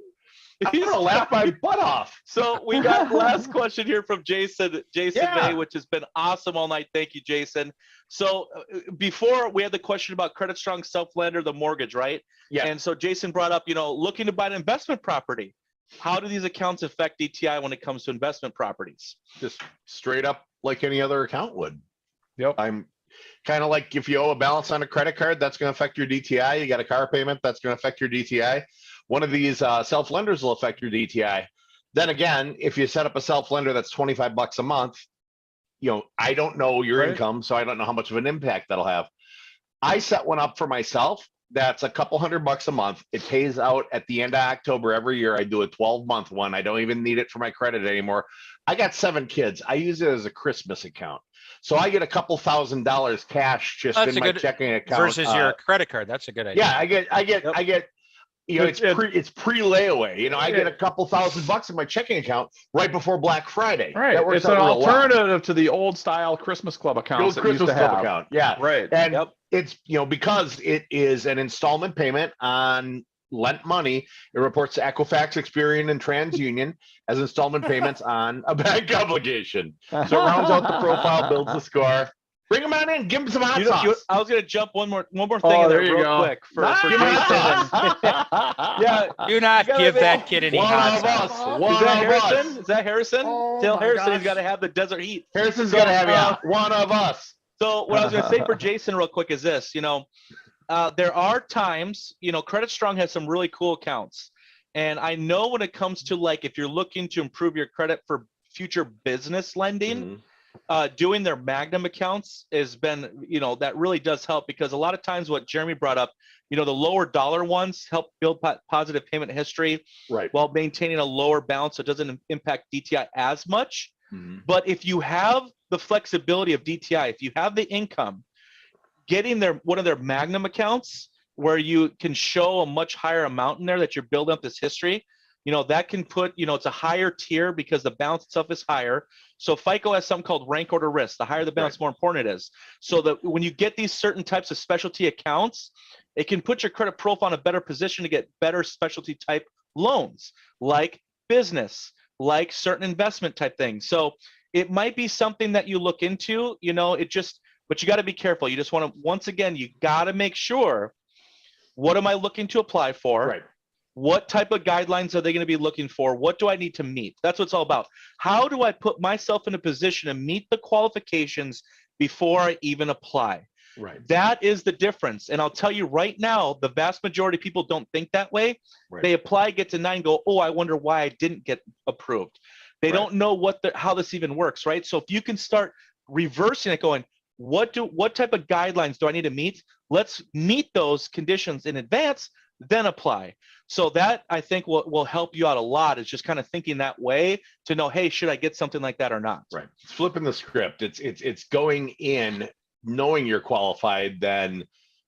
I'm gonna laugh my butt off. So we got last question here from Jason Yeah. May, which has been awesome all night. Thank you, Jason. So before we had the question about Credit Strong, Self-Lender, the mortgage, right? Yeah. And so Jason brought up, looking to buy an investment property. How do these accounts affect DTI when it comes to investment properties? Just straight up like any other account would. Yep. I'm kind of like if you owe a balance on a credit card, that's going to affect your DTI. You got a car payment, that's going to affect your DTI. One of these self-lenders will affect your DTI. Then again, if you set up a self-lender that's $25 a month, I don't know your Right. income, so I don't know how much of an impact that'll have. I set one up for myself. That's a couple $100 a month. It pays out at the end of October every year. I do a 12-month one. I don't even need it for my credit anymore. I got 7 kids. I use it as a Christmas account. So I get a couple $1,000s cash just That's in a my good- checking account. Versus your credit card. That's a good idea. Yeah, I get, It's- it's pre layaway. I get a couple $1,000s in my checking account right before Black Friday. Right. That works It's an out real well. alternative to the old style Christmas Club The accounts old that we used Christmas to Club have. account. Yeah. Right. And Yep. it's, because it is an installment payment on lent money, it reports to Equifax, Experian, and TransUnion as installment payments on a bank obligation. So it rounds out the profile, builds the score. Bring them on in, give them some hot sauce. I was gonna jump one more thing Oh, in there there you real go. quick for Give 'em Jason. hot sauce. Yeah. Do not You gotta give make- that kid any One hot of sauce. us. One Is that of us. Harrison? Is that Harrison? Oh Tell my Harrison he's gosh. got to have the desert heat. Harrison's gonna have So, you. One of us. So what I was going to say for Jason real quick is this, there are times, Credit Strong has some really cool accounts. And I know when it comes to like, if you're looking to improve your credit for future business lending, doing their Magnum accounts has been, that really does help because a lot of times what Jeremy brought up, the lower dollar ones help build positive payment history Right. while maintaining a lower balance so it doesn't impact DTI as much. But if you have the flexibility of DTI, if you have the income, getting one of their Magnum accounts where you can show a much higher amount in there that you're building up this history, that can put, it's a higher tier because the balance itself is higher. So FICO has something called rank order risk. The higher the balance, the more important it is. So that when you get these certain types of specialty accounts, it can put your credit profile in a better position to get better specialty type loans, like business, like certain investment type things. So it might be something that you look into, but you got to be careful. You just want to, once again, you got to make sure, what am I looking to apply for? Right. What type of guidelines are they going to be looking for? What do I need to meet? That's what it's all about. How do I put myself in a position to meet the qualifications before I even apply? Right. That is the difference. And I'll tell you right now, the vast majority of people don't think that way. Right. They apply, get to 9, go, oh, I wonder why I didn't get approved. They Right. don't know how this even works, right? So if you can start reversing it, going, what type of guidelines do I need to meet? Let's meet those conditions in advance, then apply. So that I think will help you out a lot, is just kind of thinking that way to know, hey, should I get something like that or not? Right. It's flipping the script. It's going in knowing you're qualified, then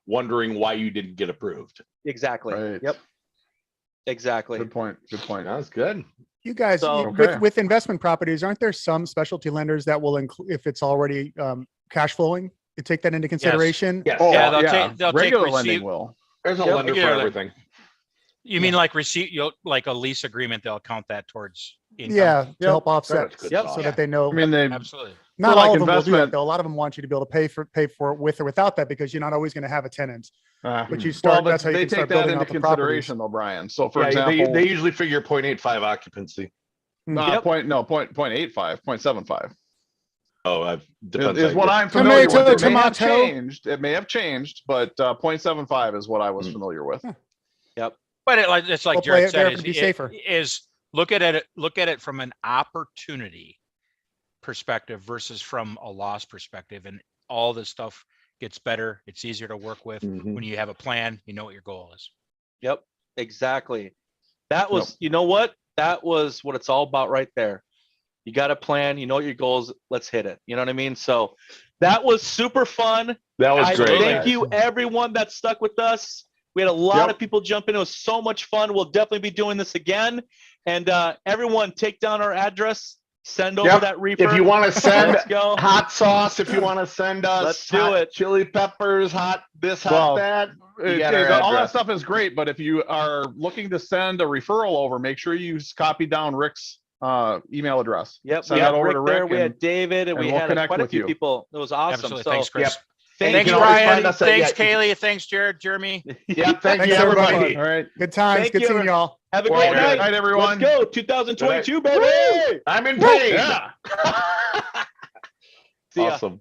wondering why you didn't get approved. Exactly. Right. Yep. Exactly. Good point. Good point. That's good. You guys, So- Okay. with investment properties, aren't there some specialty lenders that will include, if it's already cash flowing, to take that into consideration? Yes. Oh, Yeah, yeah. they'll take Regular receipt- lending will. There's a Yep. lender for Yeah. everything. You mean like receipt, like a lease agreement, they'll count that towards income? Yeah, to help offset, That's good Yep. thought. so that they know. I mean, they Absolutely. Not like all of them will do that, investment- though. A lot of them want you to be able to pay for it with or without that, because you're not always going to have a tenant. But you start, well, that's how you they can take start that building into out the properties. consideration, though, Brian. So, for Yeah, example, they usually figure 0.85 occupancy. Yep. point 0.85, 0.75 Depends. is how what you- I'm familiar with. Tomato, It may have tomato. changed. It may have changed, but 0.75 is what I was familiar with. But it's like We'll play Jared it there said, to be safer. is look at it from an opportunity perspective versus from a loss perspective. And all this stuff gets better. It's easier to work with Mhm. when you have a plan, you know what your goal is. Yep, exactly. That was, you know what? That was what it's all about right there. You got a plan, you know what your goals, let's hit it. You know what I mean? So that was super fun. That was I great. thank you everyone that stuck with us. We had a lot Yep. of people jump in. It was so much fun. We'll definitely be doing this again. And everyone, take down our address. Send over Yep. that reefer. If you want to send Let's go. hot sauce, if you want to send us Let's do hot it. chili peppers, hot this, hot Well, that. You got all our that address. stuff is great, but if you are looking to send a referral over, make sure you copy down Rick's email address. Yep, Send we that had over Rick to there. Rick We and- had David, and we we'll had connect quite a with few you. people. It was awesome. Absolutely. So Thanks, Chris. thank You Thanks, can you, always Ryan. find us at- Thanks, yeah, Kaylee. Thanks, Jared, Jeremy. Yeah, thank Thanks, you, everybody. everybody. All right. Good times. Thank Good you. seeing y'all. Have a Well, great good night. night, everyone. Let's go. 2022, baby. I'm in pain. Yeah. See ya. Awesome.